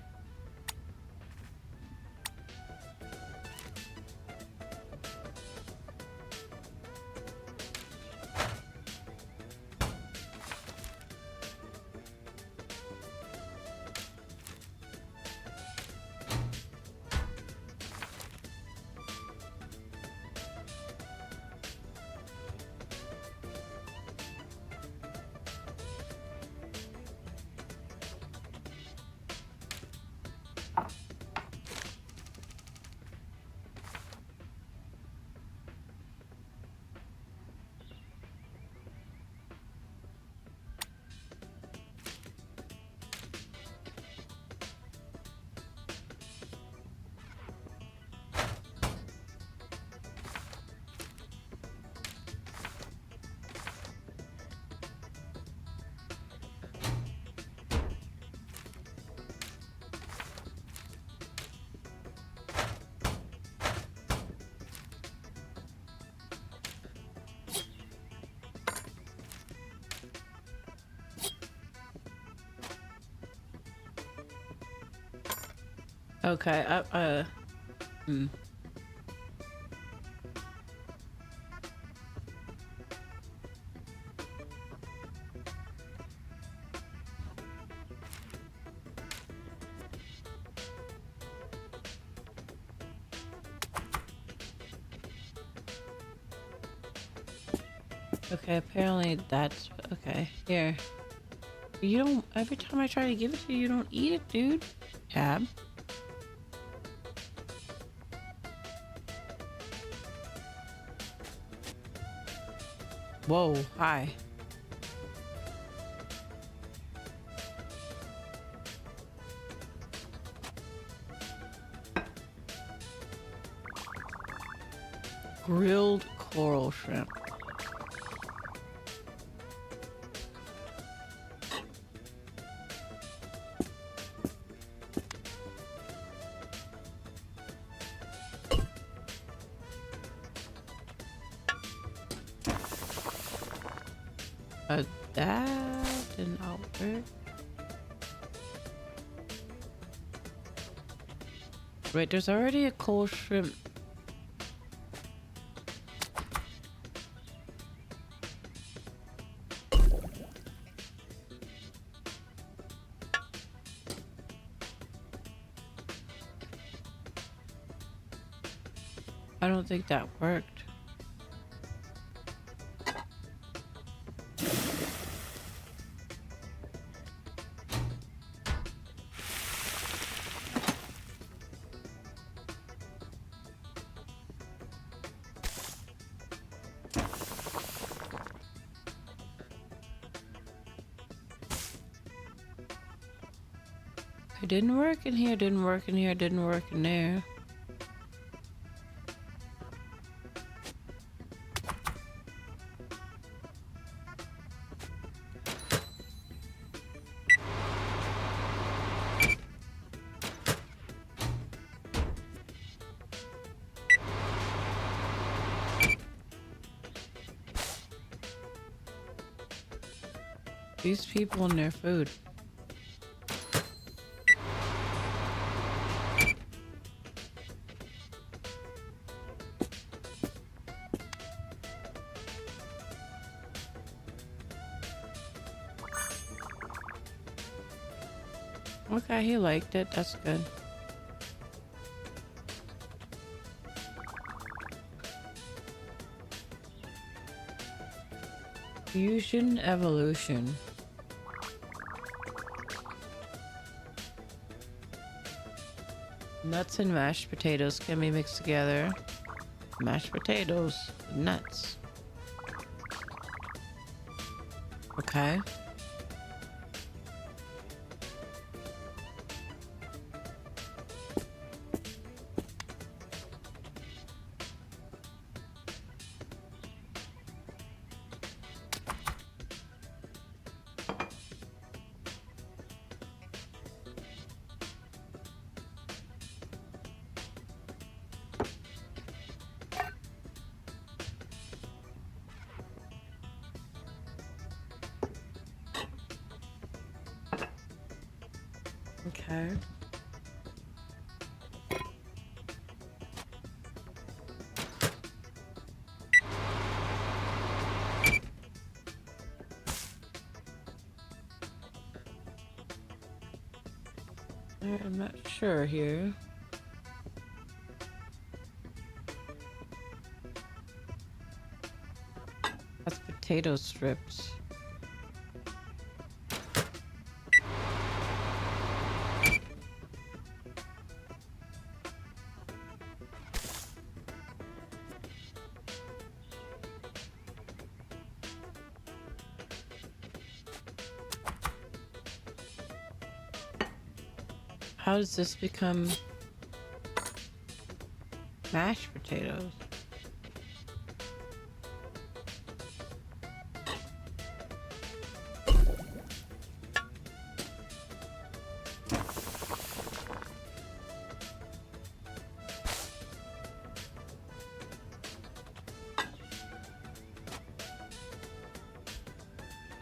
S1: Okay, okay, apparently that's okay. Here. You don't, every time I try to give it to you, you don't eat it, dude. Tab. Whoa, hi. Grilled coral shrimp. That didn't work. Wait, there's already a coral shrimp. I don't think that worked. It didn't work in here, didn't work in here, didn't work in there. These people and their food. Okay, he liked it. That's good. Fusion evolution. Nuts and mashed potatoes can be mixed together. Mashed potatoes, nuts. Okay. Okay. I'm not sure here. That's potato strips. How does this become mashed potatoes?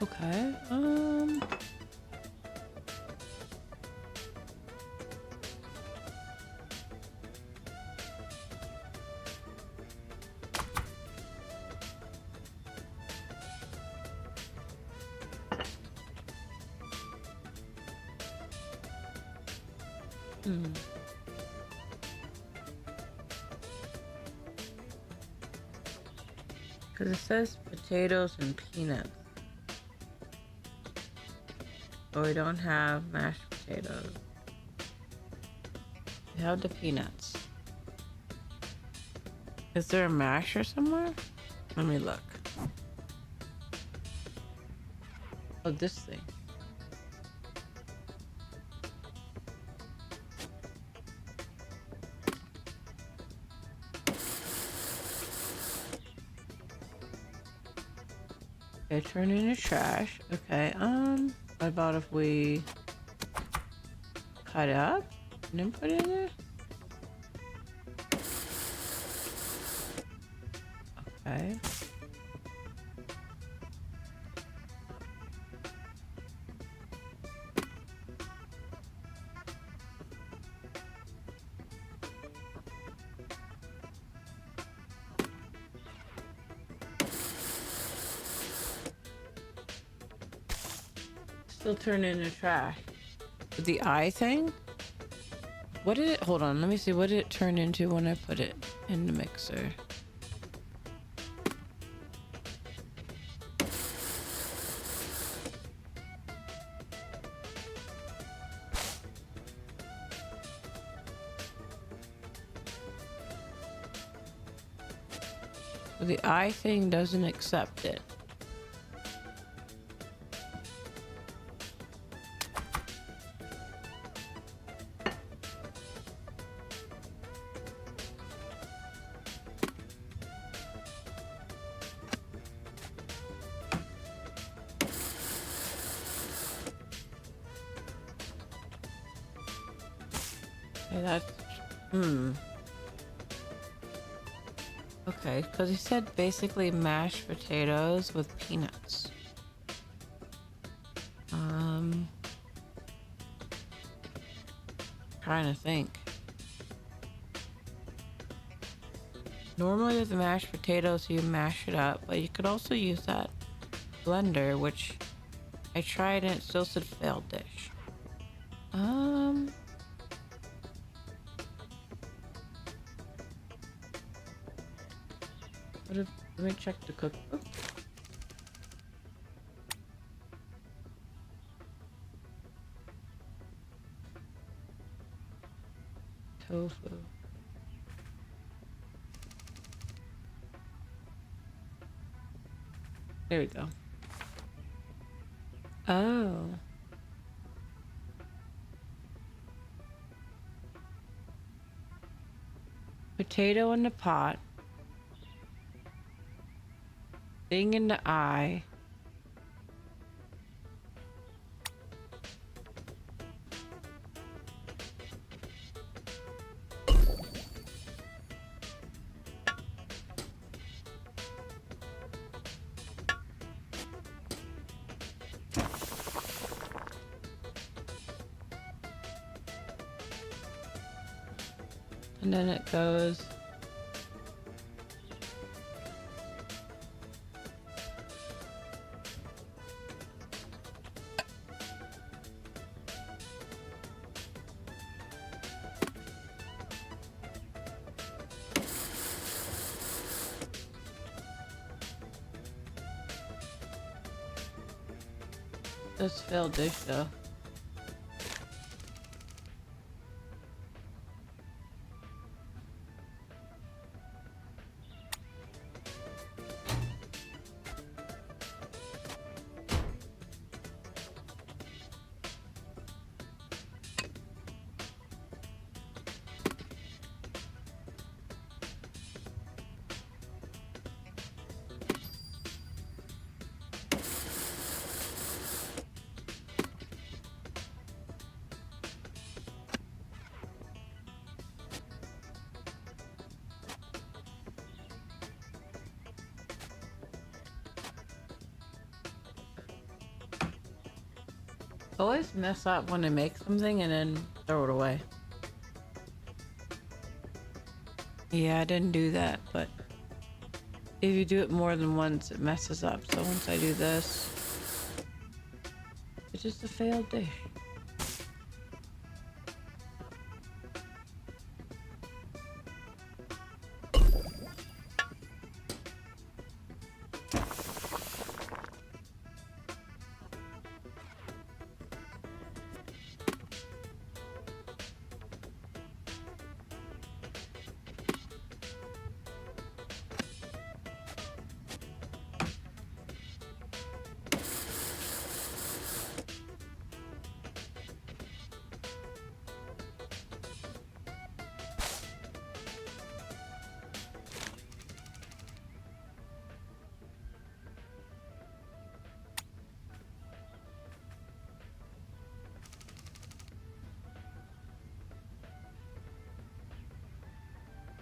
S1: Okay. Because it says potatoes and peanuts. But we don't have mashed potatoes. We have the peanuts. Is there a masher somewhere? Let me look. Oh, this thing. Okay, turn into trash. Okay, what about if we cut it up and then put it in there? Okay. Still turn into trash. The eye thing? What did it, hold on, let me see. What did it turn into when I put it in the mixer? The eye thing doesn't accept it. Okay, that's okay, because he said basically mashed potatoes with peanuts. Trying to think. Normally with the mashed potatoes you mash it up, but you could also use that blender, which I tried and it still said failed dish. Let me check the cookbook. Tofu. There we go. Oh. Potato in the pot. Thing in the eye. And then it goes. This failed dish though. I always mess up when I make something and then throw it away. Yeah, I didn't do that, but if you do it more than once, it messes up. So once I do this, it's just a failed dish.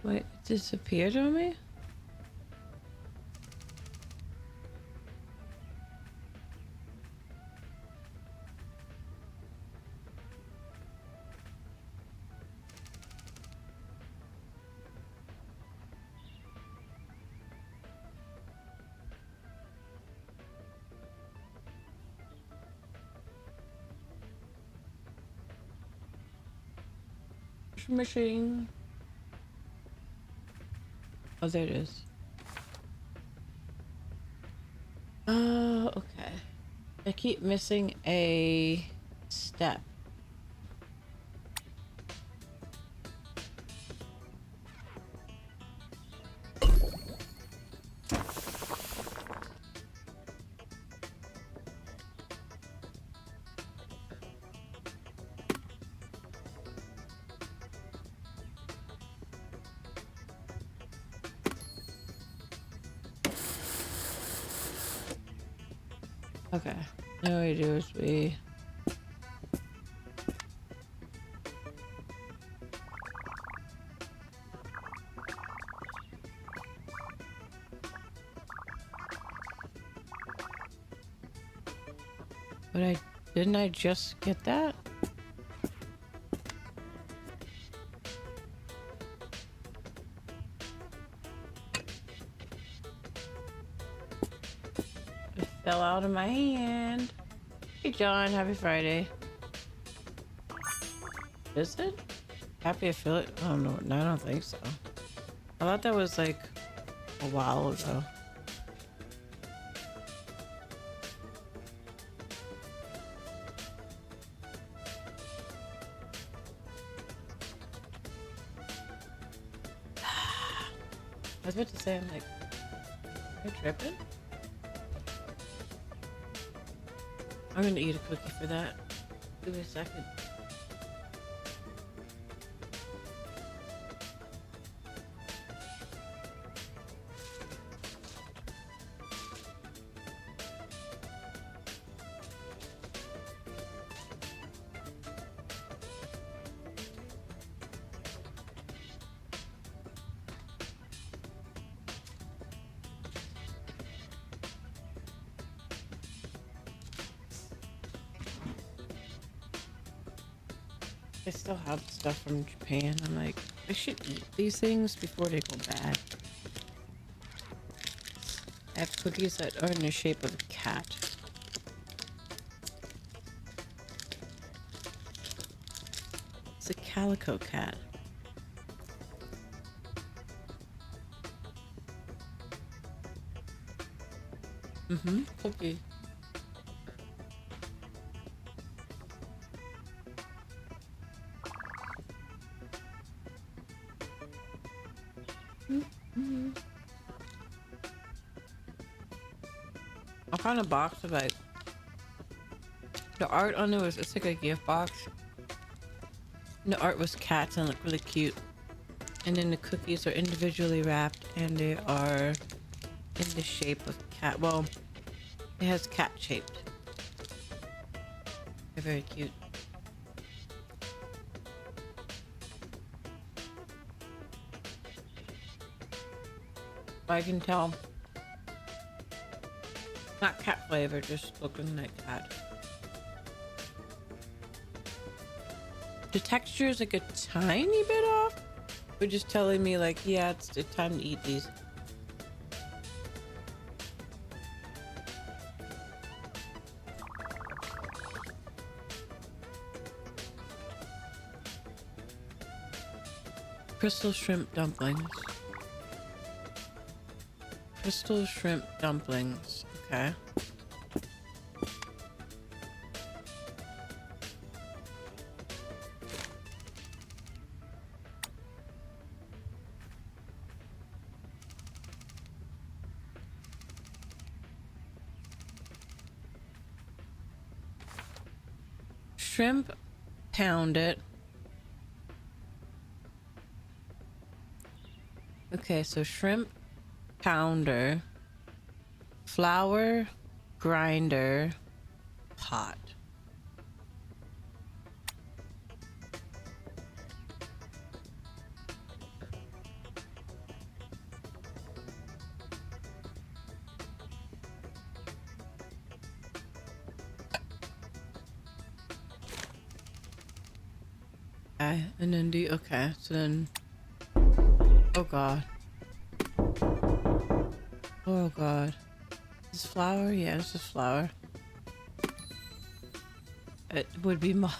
S1: Wait, it disappeared on me? Machine. Oh, there it is. Okay. I keep missing a step. Okay. Now what we do is we didn't I just get that? It fell out of my hand. Hey John, happy Friday. Is it? Happy affiliate? Oh no, I don't think so. I thought that was like a while ago. I was about to say, I'm like, am I tripping? I'm gonna eat a cookie for that. Give me a second. I still have stuff from Japan. I'm like, I should eat these things before they go bad. I have cookies that are in the shape of a cat. It's a calico cat. Cookie. I found a box of like the art on it was it's like a gift box. And the art was cats and looked really cute. And then the cookies are individually wrapped and they are in the shape of cat. Well, it has cat shaped. They're very cute. I can tell. Not cat flavor, just looking like cat. The texture is like a tiny bit off. But just telling me like, yeah, it's time to eat these. Crystal shrimp dumplings. Crystal shrimp dumplings. Okay. Shrimp, pound it. Okay, so shrimp pounder, flour grinder, pot. Okay, and then okay, so then, oh god. Oh god. Is this flour? Yeah, this is flour. It would be mod.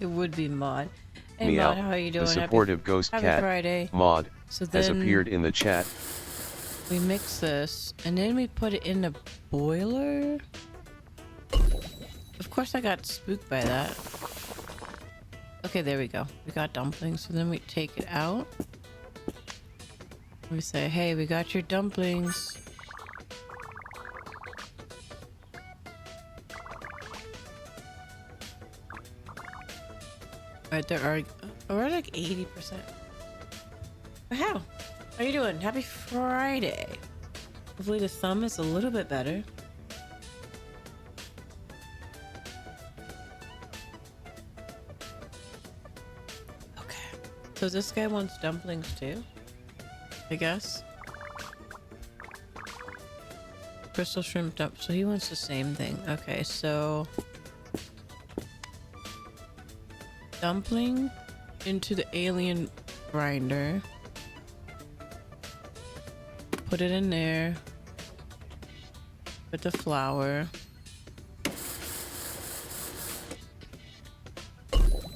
S1: It would be mod. Hey
S3: Meow.
S1: mod, how are you doing?
S3: The supportive ghost
S1: happy
S3: cat
S1: Friday.
S3: mod
S1: So
S3: has
S1: then
S3: appeared in the chat.
S1: we mix this and then we put it in the boiler. Of course I got spooked by that. Okay, there we go. We got dumplings. So then we take it out. We say, hey, we got your dumplings. Right there are, we're like 80%. How? How are you doing? Happy Friday. Hopefully the thumb is a little bit better. Okay. So this guy wants dumplings too, I guess. Crystal shrimp dump. So he wants the same thing. Okay, so dumpling into the alien grinder. Put it in there. Put the flour.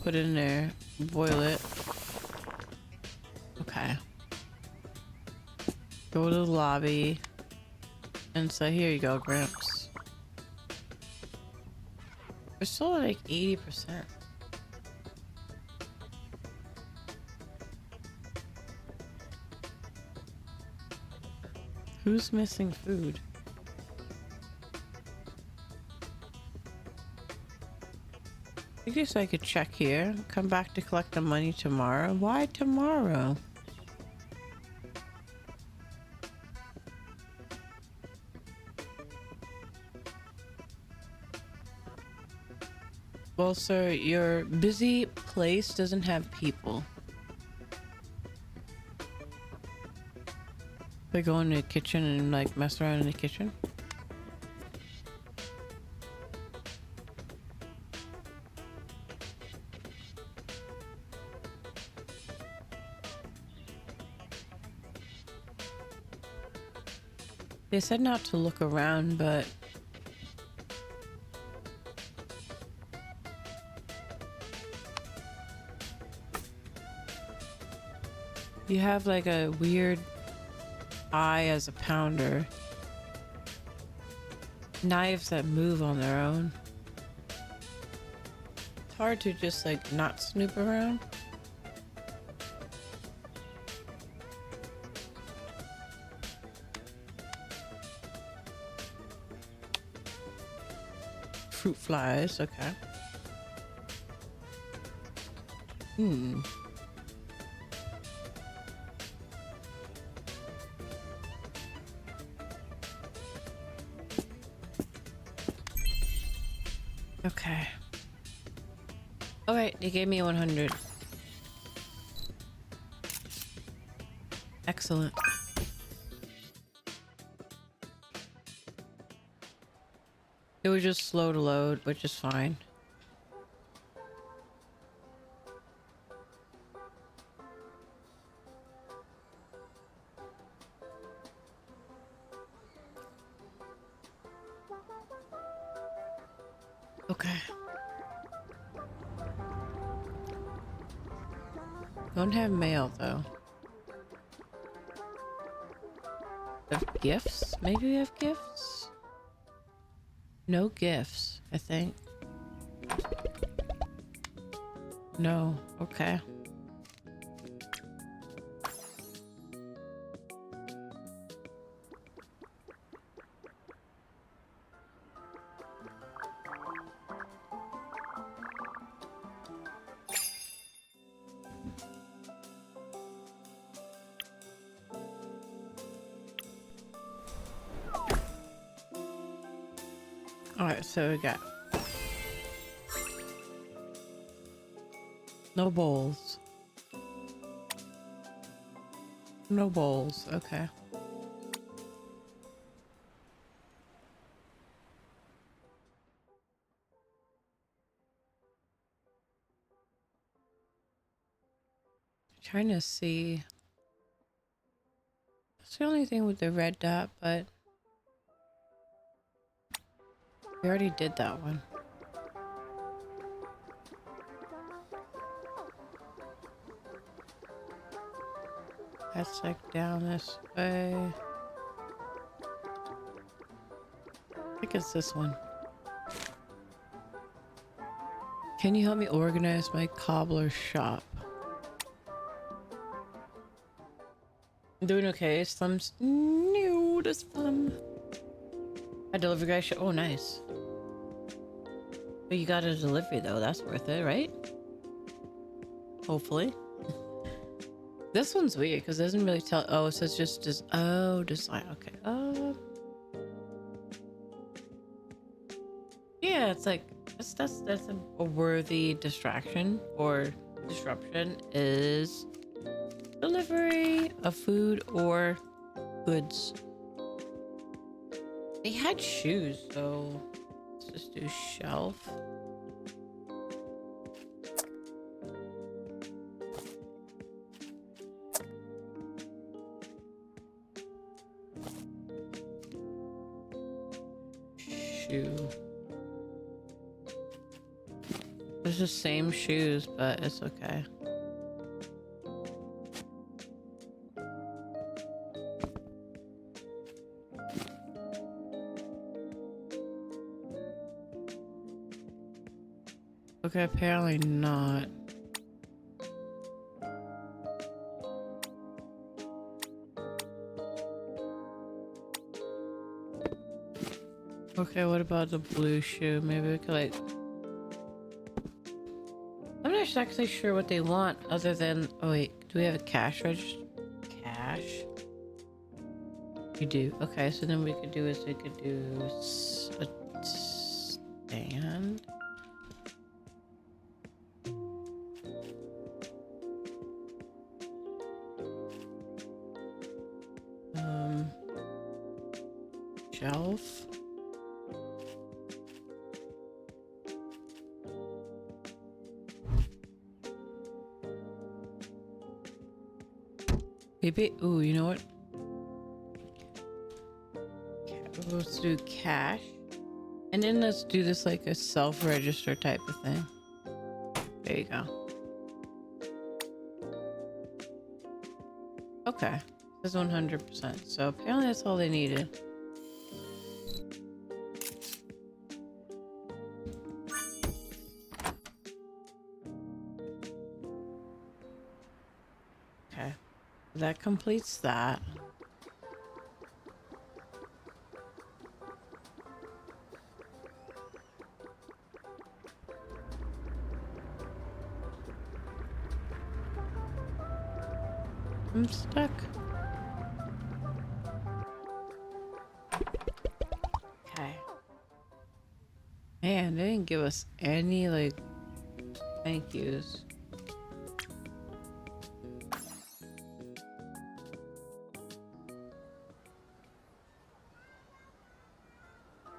S1: Put it in there. Boil it. Okay. Go to the lobby. And say, here you go, Gramps. We're still at like 80%. Who's missing food? I guess I could check here. Come back to collect the money tomorrow. Why tomorrow? Well, sir, your busy place doesn't have people. They go in the kitchen and like mess around in the kitchen. They said not to look around, but you have like a weird eye as a pounder. Knives that move on their own. It's hard to just like not snoop around. Fruit flies, okay. Hmm. Okay. All right, they gave me 100. Excellent. It was just slow to load, which is fine. Okay. Don't have mail though. Have gifts? Maybe we have gifts? No gifts, I think. No. Okay. Alright, so we got no bowls. No bowls, okay. Trying to see. It's the only thing with the red dot, but we already did that one. That's like down this way. I think it's this one. Can you help me organize my cobbler shop? I'm doing okay. Slum's new to Slum. A delivery guy show. Oh, nice. But you got a delivery though. That's worth it, right? Hopefully. This one's weird because it doesn't really tell. Oh, it says just design. Okay. Yeah, it's like that's a worthy distraction or disruption is delivery of food or goods. They had shoes, so let's just do shelf. Shoe. It's the same shoes, but it's okay. Okay, apparently not. Okay, what about the blue shoe? Maybe we could like... I'm not actually sure what they want other than... Oh wait, do we have a cash register? Cash? We do. Okay, so then we could do is we could do a stand. Shelf. Maybe, ooh, you know what? Let's do cash. And then let's do this like a self-register type of thing. There you go. Okay. It says 100%. So apparently that's all they needed. Okay. That completes that. I'm stuck. Okay. Man, they didn't give us any, like, thank yous.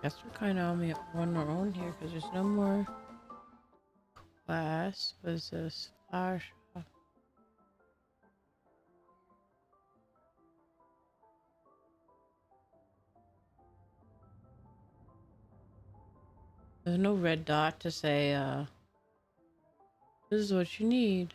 S1: Guess we're kind of on our own here because there's no more class. What is this? Flower shop. There's no red dot to say, this is what you need.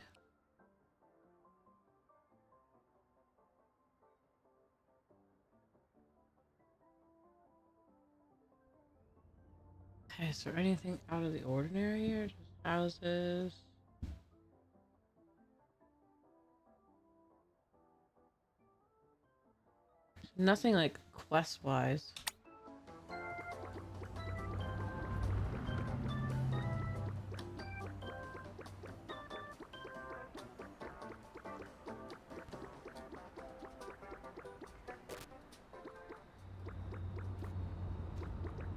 S1: Okay, is there anything out of the ordinary here? Just houses. Nothing like quest-wise.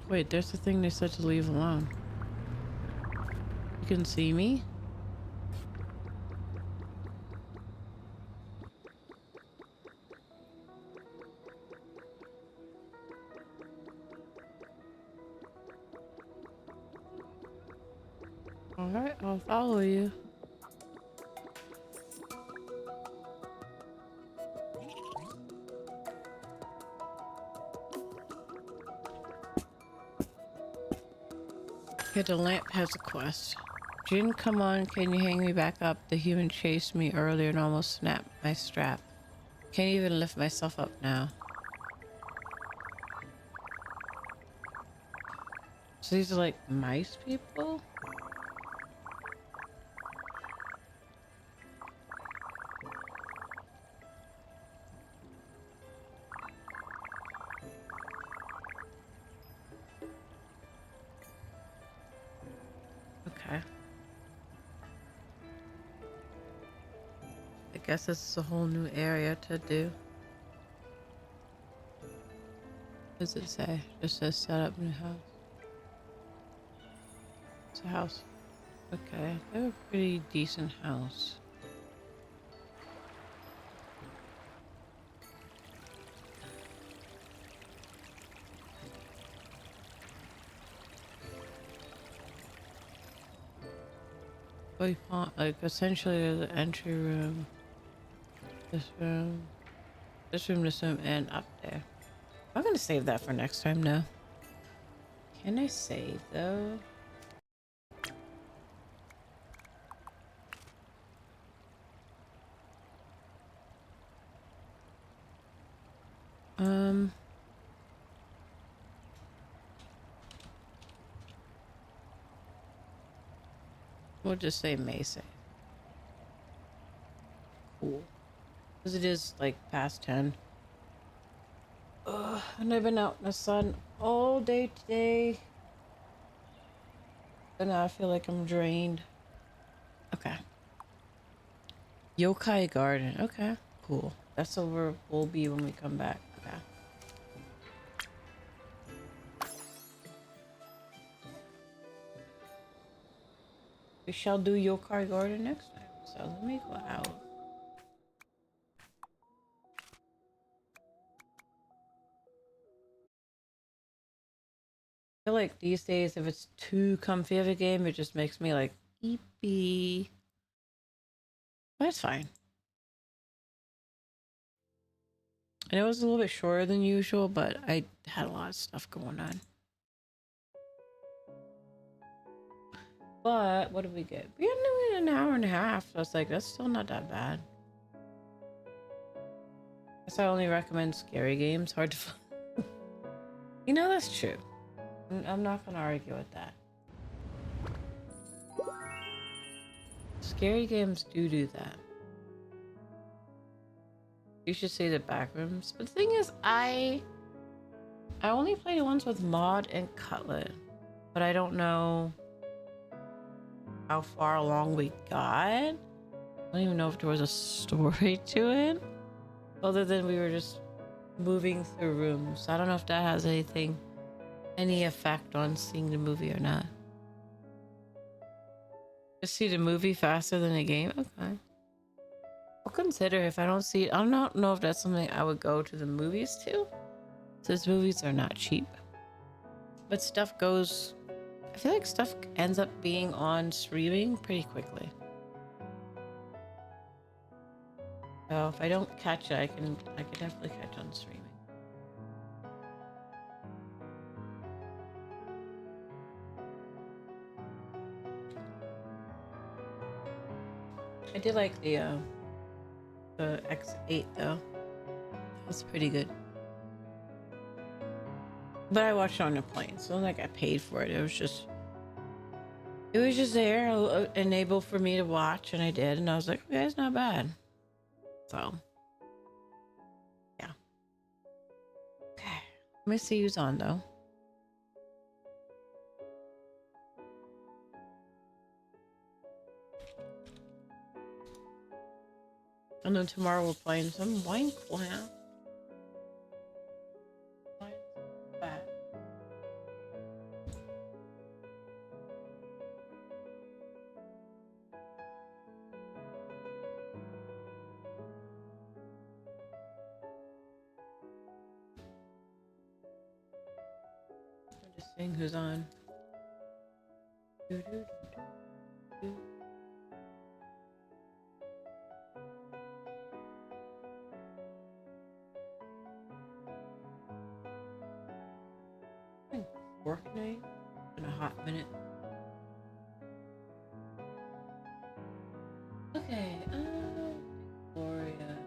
S1: Wait, there's the thing they said to leave alone. You can see me? Alright, I'll follow you. Okay, the lamp has a quest. Jin, come on, can you hang me back up? The human chased me earlier and almost snapped my strap. Can't even lift myself up now. So these are like mice people? Okay. I guess this is a whole new area to do. What does it say? Just says set up new house. It's a house. Okay, they have a pretty decent house. Like essentially the entry room, this room, this room, and up there. I'm gonna save that for next time now. Can I save though? We'll just say may save. Cool. Because it is like past 10. Ugh, and I've been out in the sun all day today. And now I feel like I'm drained. Okay. Yokai Garden. Okay, cool. That's where we'll be when we come back. Okay. We shall do Yokai Garden next time. So let me go out. I feel like these days, if it's too comfy of a game, it just makes me like eepy. But it's fine. And it was a little bit shorter than usual, but I had a lot of stuff going on. But what did we get? We had an hour and a half. So I was like, that's still not that bad. Guess I only recommend scary games. Hard to find. You know, that's true. I'm not gonna argue with that. Scary games do that. You should see the back rooms. But the thing is, I only played it once with Maud and Cutlet, but I don't know how far along we got. I don't even know if there was a story to it, other than we were just moving through rooms. I don't know if that has any effect on seeing the movie or not. Just see the movie faster than the game? Okay. I'll consider if I don't see it. I don't know if that's something I would go to the movies to, since movies are not cheap. But stuff goes... I feel like stuff ends up being on streaming pretty quickly. So if I don't catch it, I can definitely catch on streaming. I did like the X8 though. That was pretty good. But I watched it on a plane, so like I paid for it. It was just there, enabled for me to watch, and I did, and I was like, okay, it's not bad. So, yeah. Okay, let me see who's on though. And then tomorrow we're playing some Minecraft. Just seeing who's on. Work night in a hot minute. Okay, Gloria.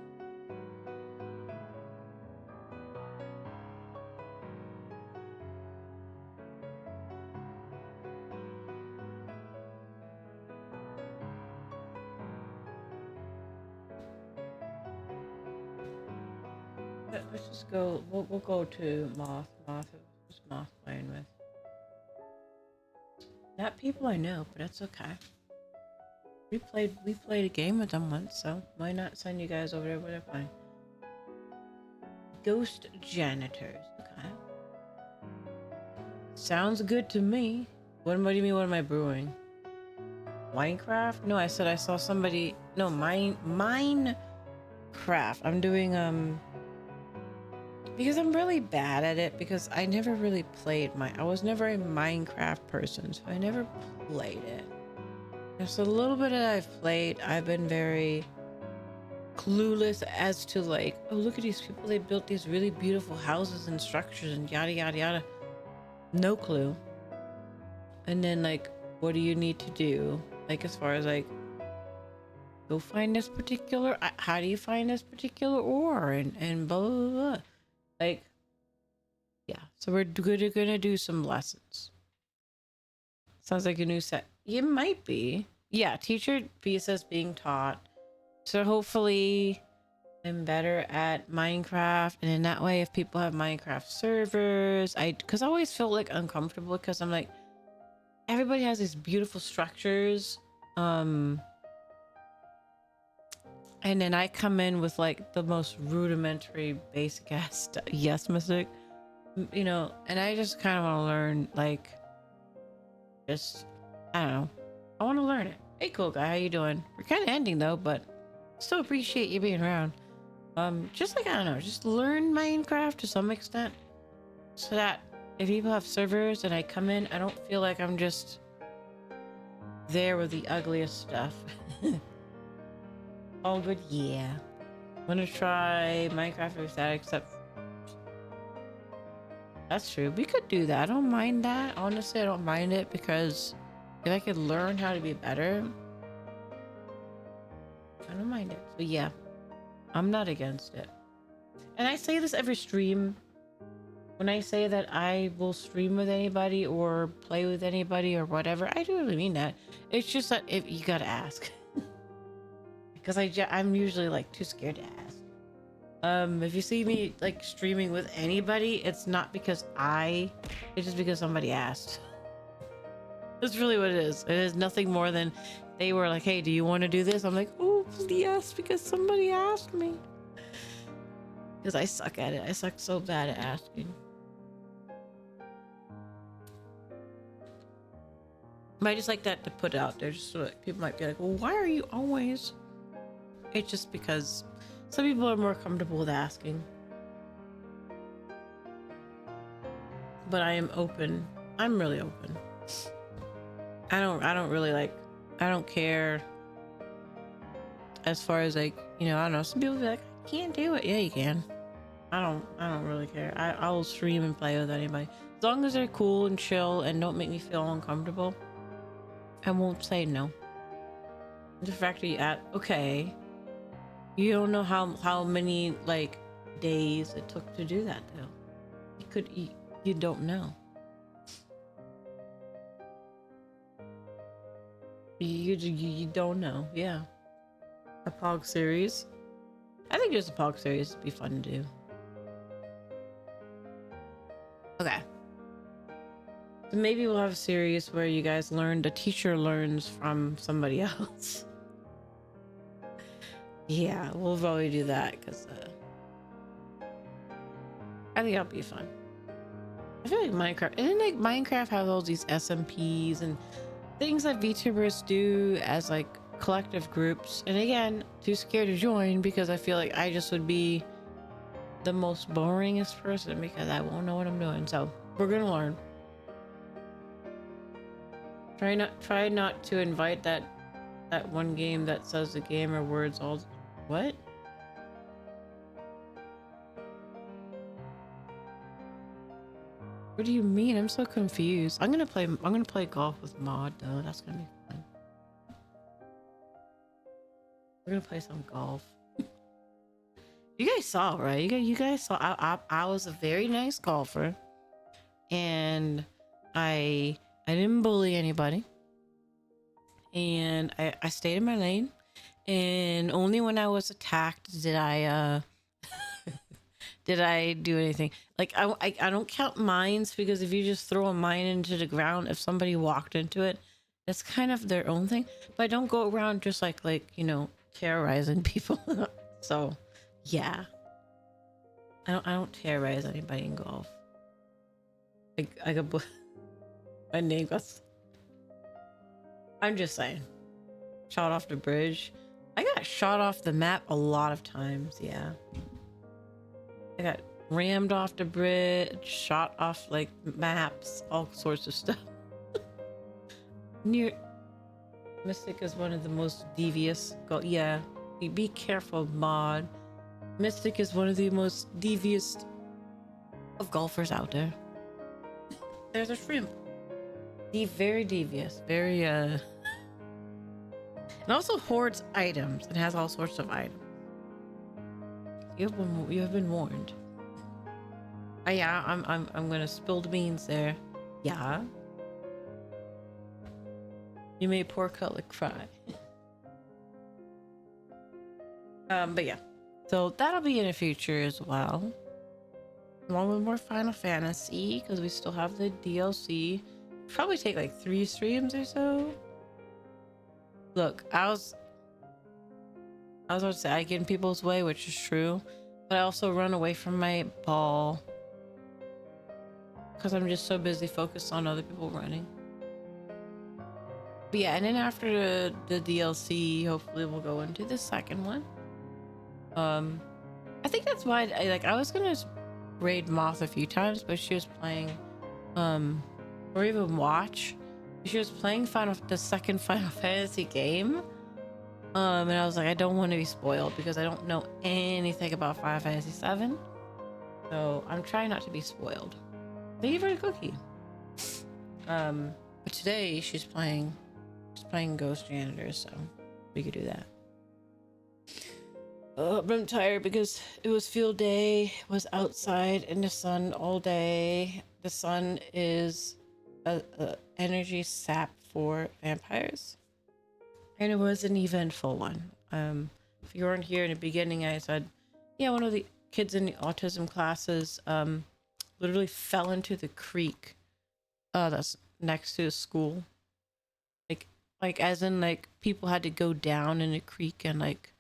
S1: Let's just go. We'll go to Moth. Who's Moth playing with? Not people I know, but that's okay. We played a game with them once, so why not send you guys over there with a fine? Ghost janitors. Okay. Sounds good to me. What do you mean? What am I brewing? Minecraft? No, I said I saw somebody. No, Minecraft. I'm doing because I'm really bad at it, because I never really played I was never a Minecraft person, so I never played it. There's a little bit that I've played. I've been very clueless as to like, oh, look at these people. They built these really beautiful houses and structures and yada, yada, yada. No clue. And then like, what do you need to do? Like, as far as like, go find this particular, how do you find this particular ore and blah, blah, blah. Like, yeah. So we're gonna do some lessons. Sounds like a new set. It might be. Yeah, teacher visas being taught. So hopefully I'm better at Minecraft. And in that way, if people have Minecraft servers, because I always feel like uncomfortable, because I'm like, everybody has these beautiful structures. And then I come in with like the most rudimentary, basic ass stuff. Yes, Mystic. You know, and I just kind of want to learn, like, just, I don't know. I want to learn it. Hey, cool guy, how you doing? We're kind of ending though, but still appreciate you being around. Just like, I don't know, just learn Minecraft to some extent, so that if people have servers and I come in, I don't feel like I'm just there with the ugliest stuff. All good, yeah. I'm gonna try Minecraft with that, except that's true. We could do that. I don't mind that. Honestly, I don't mind it because if I could learn how to be better, I don't mind it. So yeah, I'm not against it. And I say this every stream. When I say that I will stream with anybody or play with anybody or whatever, I do really mean that. It's just that if you gotta ask, because I'm usually like too scared to ask. If you see me like streaming with anybody, it's not because it's just because somebody asked. That's really what it is. It is nothing more than they were like, "Hey, do you want to do this?" I'm like, "Oh, yes," because somebody asked me. Because I suck at it. I suck so bad at asking. But I just like that to put out there, just so that people might be like, "Well, why are you always?" It's just because some people are more comfortable with asking. But I am open. I'm really open. I don't really like. I don't care. As far as like, I don't know. Some people be like, "I can't do it." Yeah, you can. I don't really care. I'll stream and play with anybody as long as they're cool and chill and don't make me feel uncomfortable. I won't say no. The fact that okay, you don't know how many like days it took to do that though. You don't know. You don't know. Yeah. A Pog series. I think just a Pog series would be fun to do. Okay. So maybe we'll have a series where you guys the teacher learns from somebody else. Yeah, we'll probably do that because I think that'll be fun. I feel like Minecraft has all these SMPs and things that VTubers do as like collective groups. And again, too scared to join because I feel like I just would be the most boringest person because I won't know what I'm doing. So we're gonna learn. Try not to invite that one game that says the gamer words all. What? What do you mean? I'm so confused. I'm gonna play golf with Mod though. That's gonna be fun. We're gonna play some golf. You guys saw, right? You guys saw. I was a very nice golfer, and I didn't bully anybody, and I stayed in my lane, and only when I was attacked did I did I do anything. Like I don't count mines because if you just throw a mine into the ground, if somebody walked into it, that's kind of their own thing. But I don't go around just like terrorizing people. So yeah, I don't terrorize anybody in golf. I got my name was. I'm just saying, shot off the bridge. I got shot off the map a lot of times. Yeah, I got rammed off the bridge, shot off like maps, all sorts of stuff. Near Mystic is one of the most devious. Yeah, be careful, Mod. Mystic is one of the most devious of golfers out there. There's a shrimp. Very devious. Very and also hoards items and has all sorts of items. You have been warned. Yeah, I'm gonna spill the beans there. Yeah. You made poor Cutlet cry. But yeah. So that'll be in the future as well. Along with more Final Fantasy, because we still have the DLC. Probably take like 3 streams or so. Look, I was about to say I get in people's way, which is true, but I also run away from my ball because I'm just so busy focused on other people running. But yeah, and then after the DLC, hopefully we'll go into the second one. I think that's why I was gonna raid Moth a few times, but she was playing, or even watch. She was playing the second Final Fantasy game, And I was like, I don't want to be spoiled because I don't know anything about Final Fantasy 7. So I'm trying not to be spoiled. Thank you for the cookie. But today she's playing Ghost Janitor, so we could do that. But I'm tired because it was field day, was outside in the sun all day. The sun is a energy sap for vampires. And it was an eventful one. If you weren't here in the beginning, I said, yeah, one of the kids in the autism classes literally fell into the creek that's next to the school. Like as in like people had to go down in the creek and like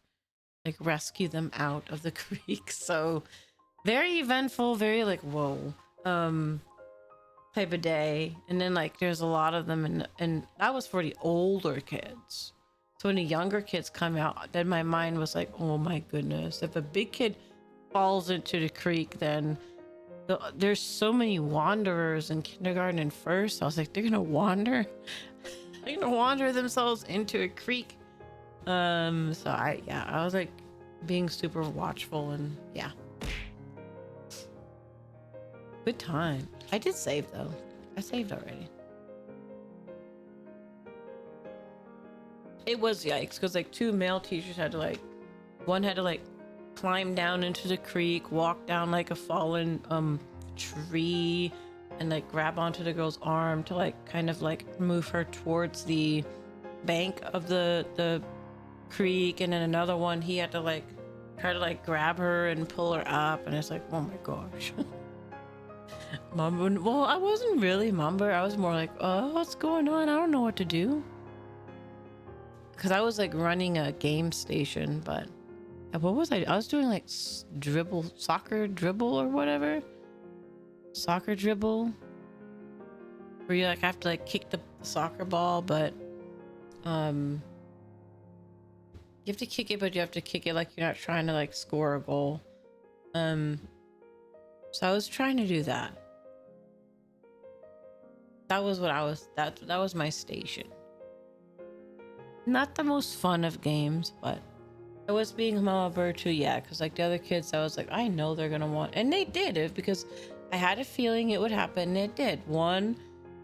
S1: rescue them out of the creek. So very eventful, very like whoa type of day. And then like there's a lot of them, and that was for the older kids. So when the younger kids come out, then my mind was like, oh my goodness, if a big kid falls into the creek, then there's so many wanderers in kindergarten and first. I was like, they're gonna wander they're gonna wander themselves into a creek. So I was like being super watchful, and yeah, good time. I did save though. I saved already. It was yikes because like two male teachers had to like, one had to like climb down into the creek, walk down like a fallen tree, and like grab onto the girl's arm to like kind of like move her towards the bank of the creek. And then another one, he had to like try to like grab her and pull her up, and it's like, oh my gosh. Mumble. Well, I wasn't really mumble. I was more like, oh, what's going on? I don't know what to do. Because I was like running a game station, but what was I? I was doing like soccer dribble or whatever. Soccer dribble. Where you like have to like kick the soccer ball, but you have to kick it, but you have to kick it like you're not trying to like score a goal. So I was trying to do that. That was what I was. That was my station. Not the most fun of games, but I was being Mama Bird too, yeah, because like the other kids, I was like, I know they're gonna want, and they did it because I had a feeling it would happen, and it did. One,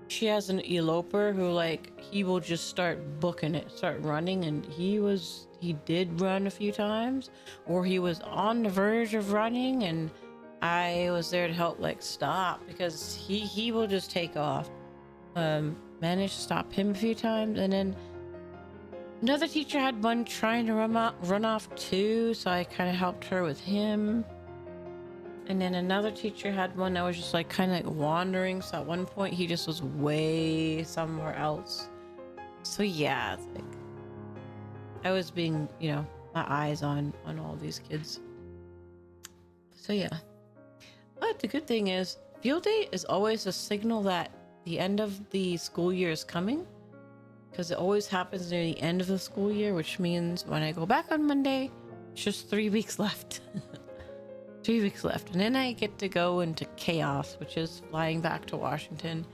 S1: she has an eloper who like he will just start booking it, start running, and he did run a few times, or he was on the verge of running, and I was there to help like stop because he will just take off. Managed to stop him a few times, and then another teacher had one trying to run off too, so I kind of helped her with him. And then another teacher had one that was just like kind of like wandering, so at one point he just was way somewhere else. So yeah, it's like I was being, you know, my eyes on all these kids. So yeah. But the good thing is field day is always a signal that the end of the school year is coming, because it always happens near the end of the school year, which means when I go back on Monday, it's just 3 weeks left. 3 weeks left, and then I get to go into chaos, which is flying back to Washington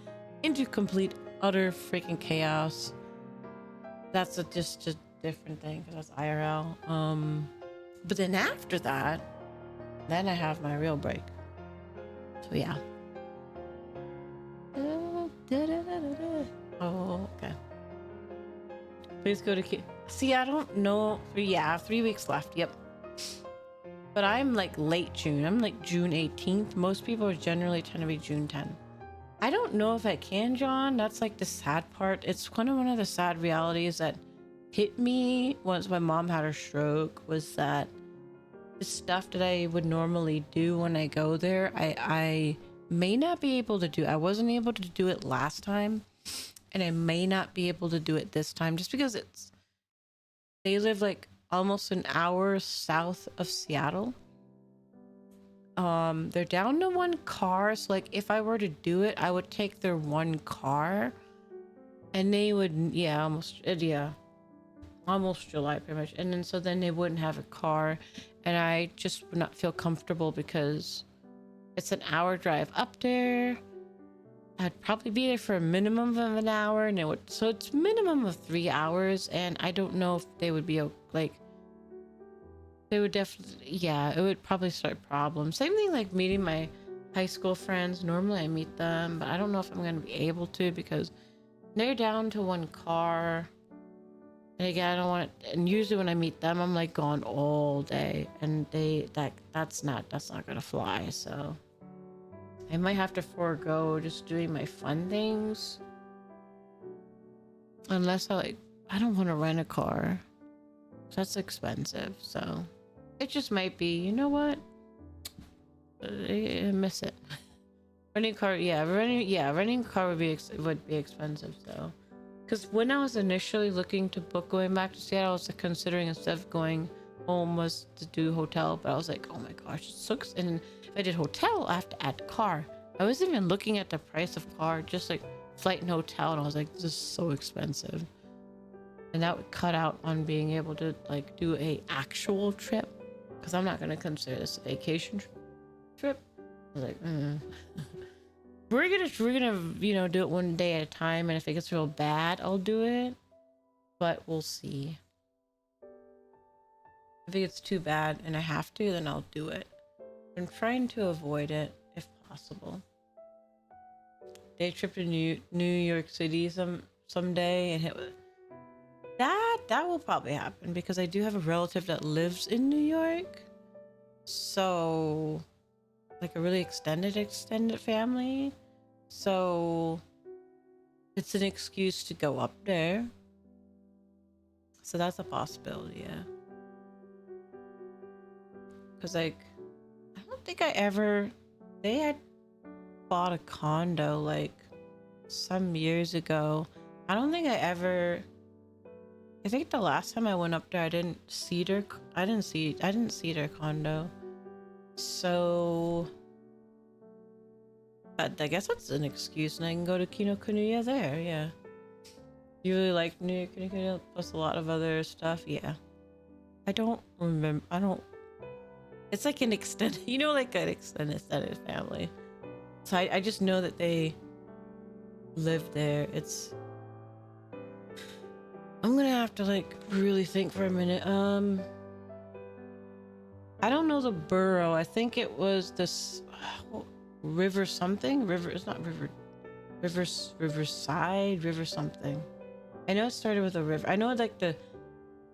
S1: into complete utter freaking chaos. That's just a different thing because that's IRL. But then after that, then I have my real break. So yeah. Oh, okay. Please go to see, I don't know. Yeah, 3 weeks left. Yep. But I'm like late June. I'm like June 18th. Most people are generally tend to be June 10th. I don't know if I can, John. That's like the sad part. It's kind of one of the sad realities that hit me once my mom had her stroke, was that the stuff that I would normally do when I go there, I may not be able to do. I wasn't able to do it last time, and I may not be able to do it this time just because they live like almost an hour south of Seattle. They're down to one car, so like if I were to do it, I would take their one car, and they would almost July pretty much, and then so then they wouldn't have a car, and I just would not feel comfortable because it's an hour drive up there, I'd probably be there for a minimum of an hour, and so it's minimum of 3 hours, and I don't know if they would be like, they would definitely, yeah, it would probably start problems. Same thing like meeting my high school friends. Normally I meet them, but I don't know if I'm going to be able to because they're down to one car. And again, I don't want it, and usually when I meet them, I'm like gone all day, and that's not gonna fly. So I might have to forego just doing my fun things, unless I don't want to rent a car. That's expensive. So it just might be, you know what? I miss it. Renting car, renting a car would be expensive. So. Because when I was initially looking to book going back to Seattle, I was considering instead of going home was to do hotel, but I was like, oh my gosh, it sucks. And if I did hotel, I have to add car. I wasn't even looking at the price of car, just like flight and hotel, and I was like, this is so expensive. And that would cut out on being able to like do a actual trip, because I'm not going to consider this a vacation trip. I was like, We're gonna do it one day at a time, and if it gets real bad, I'll do it. But we'll see. If it gets too bad and I have to, then I'll do it. I'm trying to avoid it if possible. Day trip to New York City someday, and that will probably happen because I do have a relative that lives in New York, so like a really extended family. So it's an excuse to go up there. So that's a possibility, yeah. Because like, I don't think they had bought a condo like some years ago. I think the last time I went up there, I didn't see their condo. So I guess that's an excuse, and I can go to Kinokuniya there, yeah. You really like New York Kinokuniya plus a lot of other stuff, yeah. I don't remember, it's like an extended, like an extended family. So I just know that they live there. I'm gonna have to like really think for a minute. I don't know the borough. I think it was this river something. It's not riverside, river something. I know it started with a river. I know like the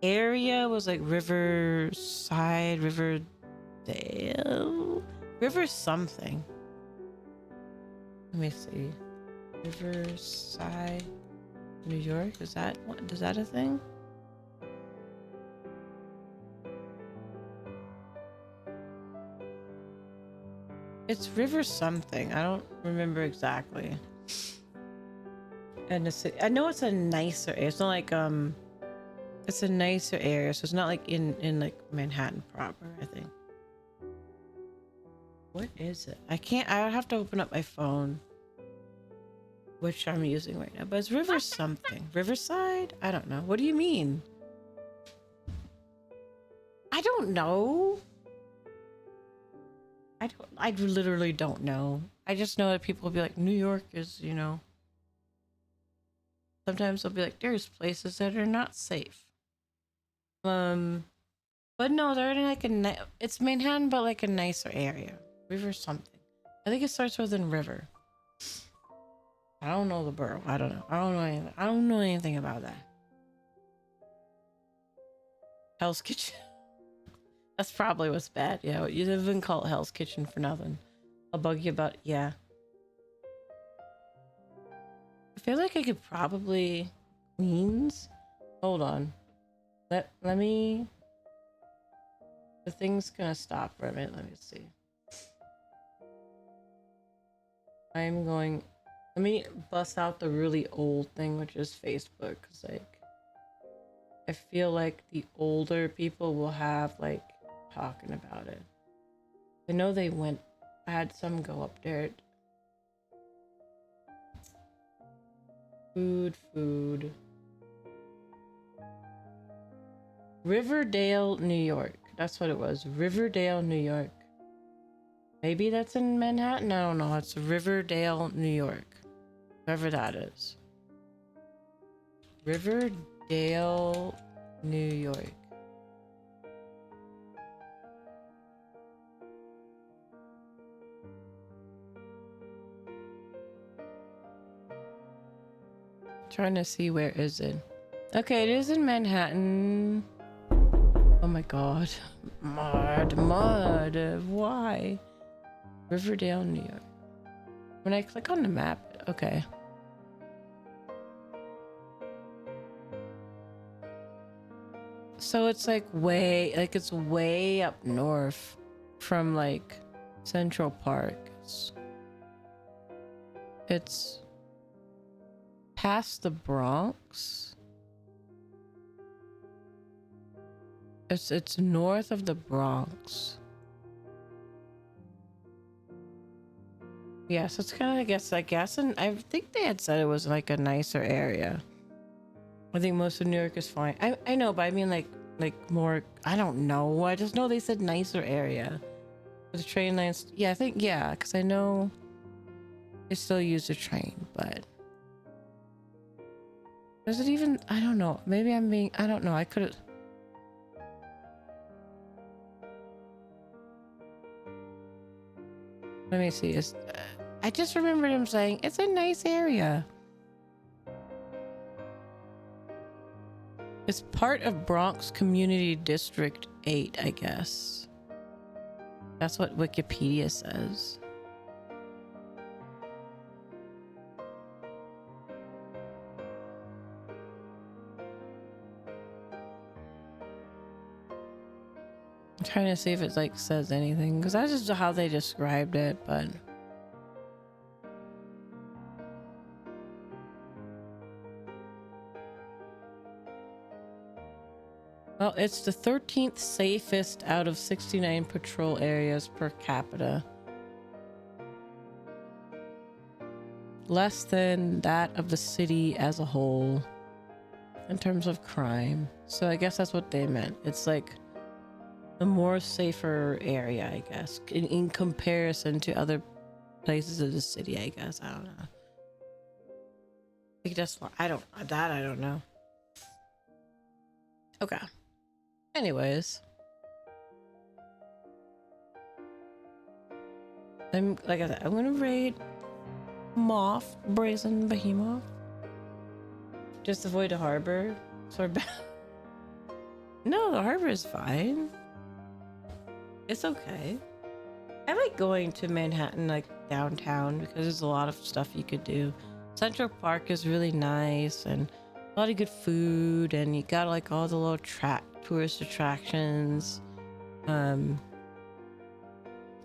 S1: area was like Riverside, Riverdale, river something. Let me see. Riverside, New York. Is that a thing? It's river something. I don't remember exactly. And I know it's a nicer area. It's not like it's a nicer area, so it's not like in like Manhattan proper, I think. What is it? I would have to open up my phone, which I'm using right now, but it's river something. Riverside? I don't know. What do you mean? I don't know. I literally don't know. I just know that people will be like, New York is, sometimes they'll be like, there's places that are not safe. But no, they're in like it's Manhattan, but like a nicer area. River something. I think it starts with a river. I don't know the borough. I don't know. I don't know anything about that. Hell's Kitchen. That's probably what's bad. Yeah, you didn't call it Hell's Kitchen for nothing. I'll bug you about, yeah. I feel like I could probably Queens. Hold on. Let me. The thing's gonna stop for a minute. Let me see. Let me bust out the really old thing, which is Facebook, because like I feel like the older people will have like talking about it. I know I had some go up there. Food. Riverdale, New York. That's what it was. Riverdale, New York. Maybe that's in Manhattan. I don't know. It's Riverdale, New York. Wherever that is. Riverdale, New York. Trying to see where is it. Okay, it is in Manhattan. Oh my god. Mud. Why? Riverdale, New York. When I click on the map, okay. So it's like it's way up north from like Central Park. It's past the Bronx. It's north of the Bronx. Yeah, so it's kind of, I guess, and I think they had said it was like a nicer area. I think most of New York is fine. I know, but I mean like more, I don't know. I just know they said nicer area. With the train lines, yeah, I think, yeah, because I know they still use the train, but does it even, I don't know. Maybe I'm being, I don't know. I could have. Let me see. I just remembered him saying it's a nice area. It's part of Bronx Community District 8, I guess. That's what Wikipedia says. I'm trying to see if it like says anything, because that's just how they described it, but well, it's the 13th safest out of 69 patrol areas per capita. Less than that of the city as a whole in terms of crime. So I guess that's what they meant. It's like a more safer area, I guess, in comparison to other places of the city, I guess. I don't know. I think that's why I don't know. Okay. Anyways, like I said, I'm gonna raid Moth, Brazen Behemoth. Just avoid the harbor. Sort of. No, the harbor is fine. It's okay. I like going to Manhattan, like downtown, because there's a lot of stuff you could do. Central Park is really nice and a lot of good food, and you got like all the little tourist attractions. And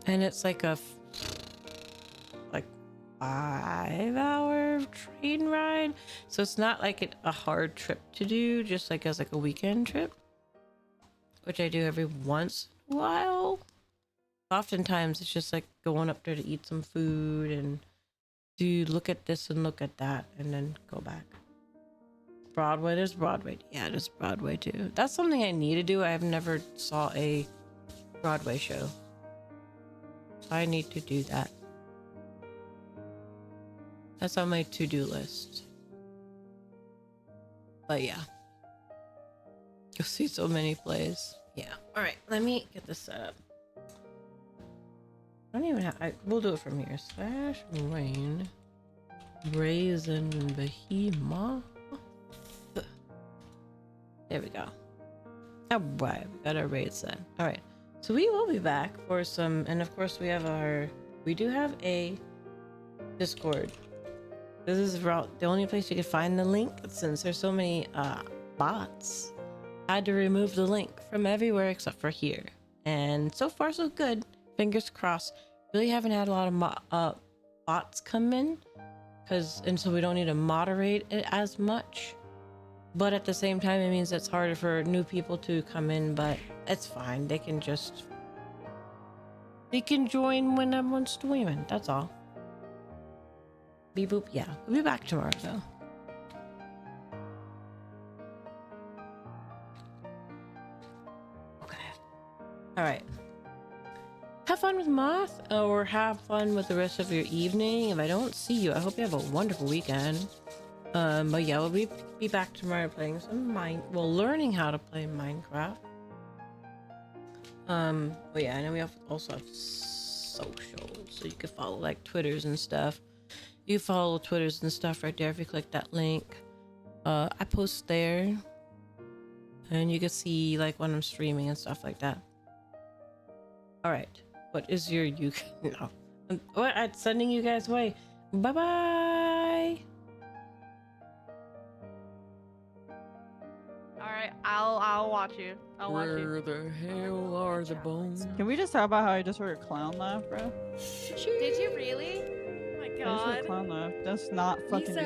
S1: it's like a 5-hour train ride, so it's not like a hard trip to do, just like as like a weekend trip, which I do every once in a while. Oftentimes it's just like going up there to eat some food and do look at this and look at that and then go back. Broadway, there's Broadway. Yeah, there's Broadway too. That's something I need to do. I have never saw a Broadway show, so I need to do that. That's on my to-do list. But yeah, you'll see so many plays. Yeah. All right, let me get this set up. I don't even have. We'll do it from here. /rain Brazen Behemoth. There we go. All right, we got our raid set. All right, so we will be back for some, and of course we do have a Discord. This is the only place you can find the link, since there's so many bots. I had to remove the link from everywhere except for here, and so far so good. Fingers crossed. Really haven't had a lot of bots come in, and so we don't need to moderate it as much. But at the same time, it means it's harder for new people to come in, but it's fine. They can join when everyone's streaming. That's all. Beep boop. Yeah, we'll be back tomorrow though. Okay. All right. Have fun with Moth, or have fun with the rest of your evening. If I don't see you, I hope you have a wonderful weekend. But yeah, we'll be back tomorrow playing some learning how to play Minecraft. But yeah, and then we also have socials, so you can follow like Twitters and stuff. You follow Twitters and stuff right there if you click that link. I post there, and you can see like when I'm streaming and stuff like that. All right, what is your no? I'm sending you guys away. Bye bye.
S3: All right, I'll watch you. I'll watch you.
S4: Where the hell are the bones?
S5: Can we just talk about how I just heard a clown laugh, bro?
S3: Did you really? Oh my
S5: I just heard a
S3: god.
S5: clown laugh. That's not fucking do that.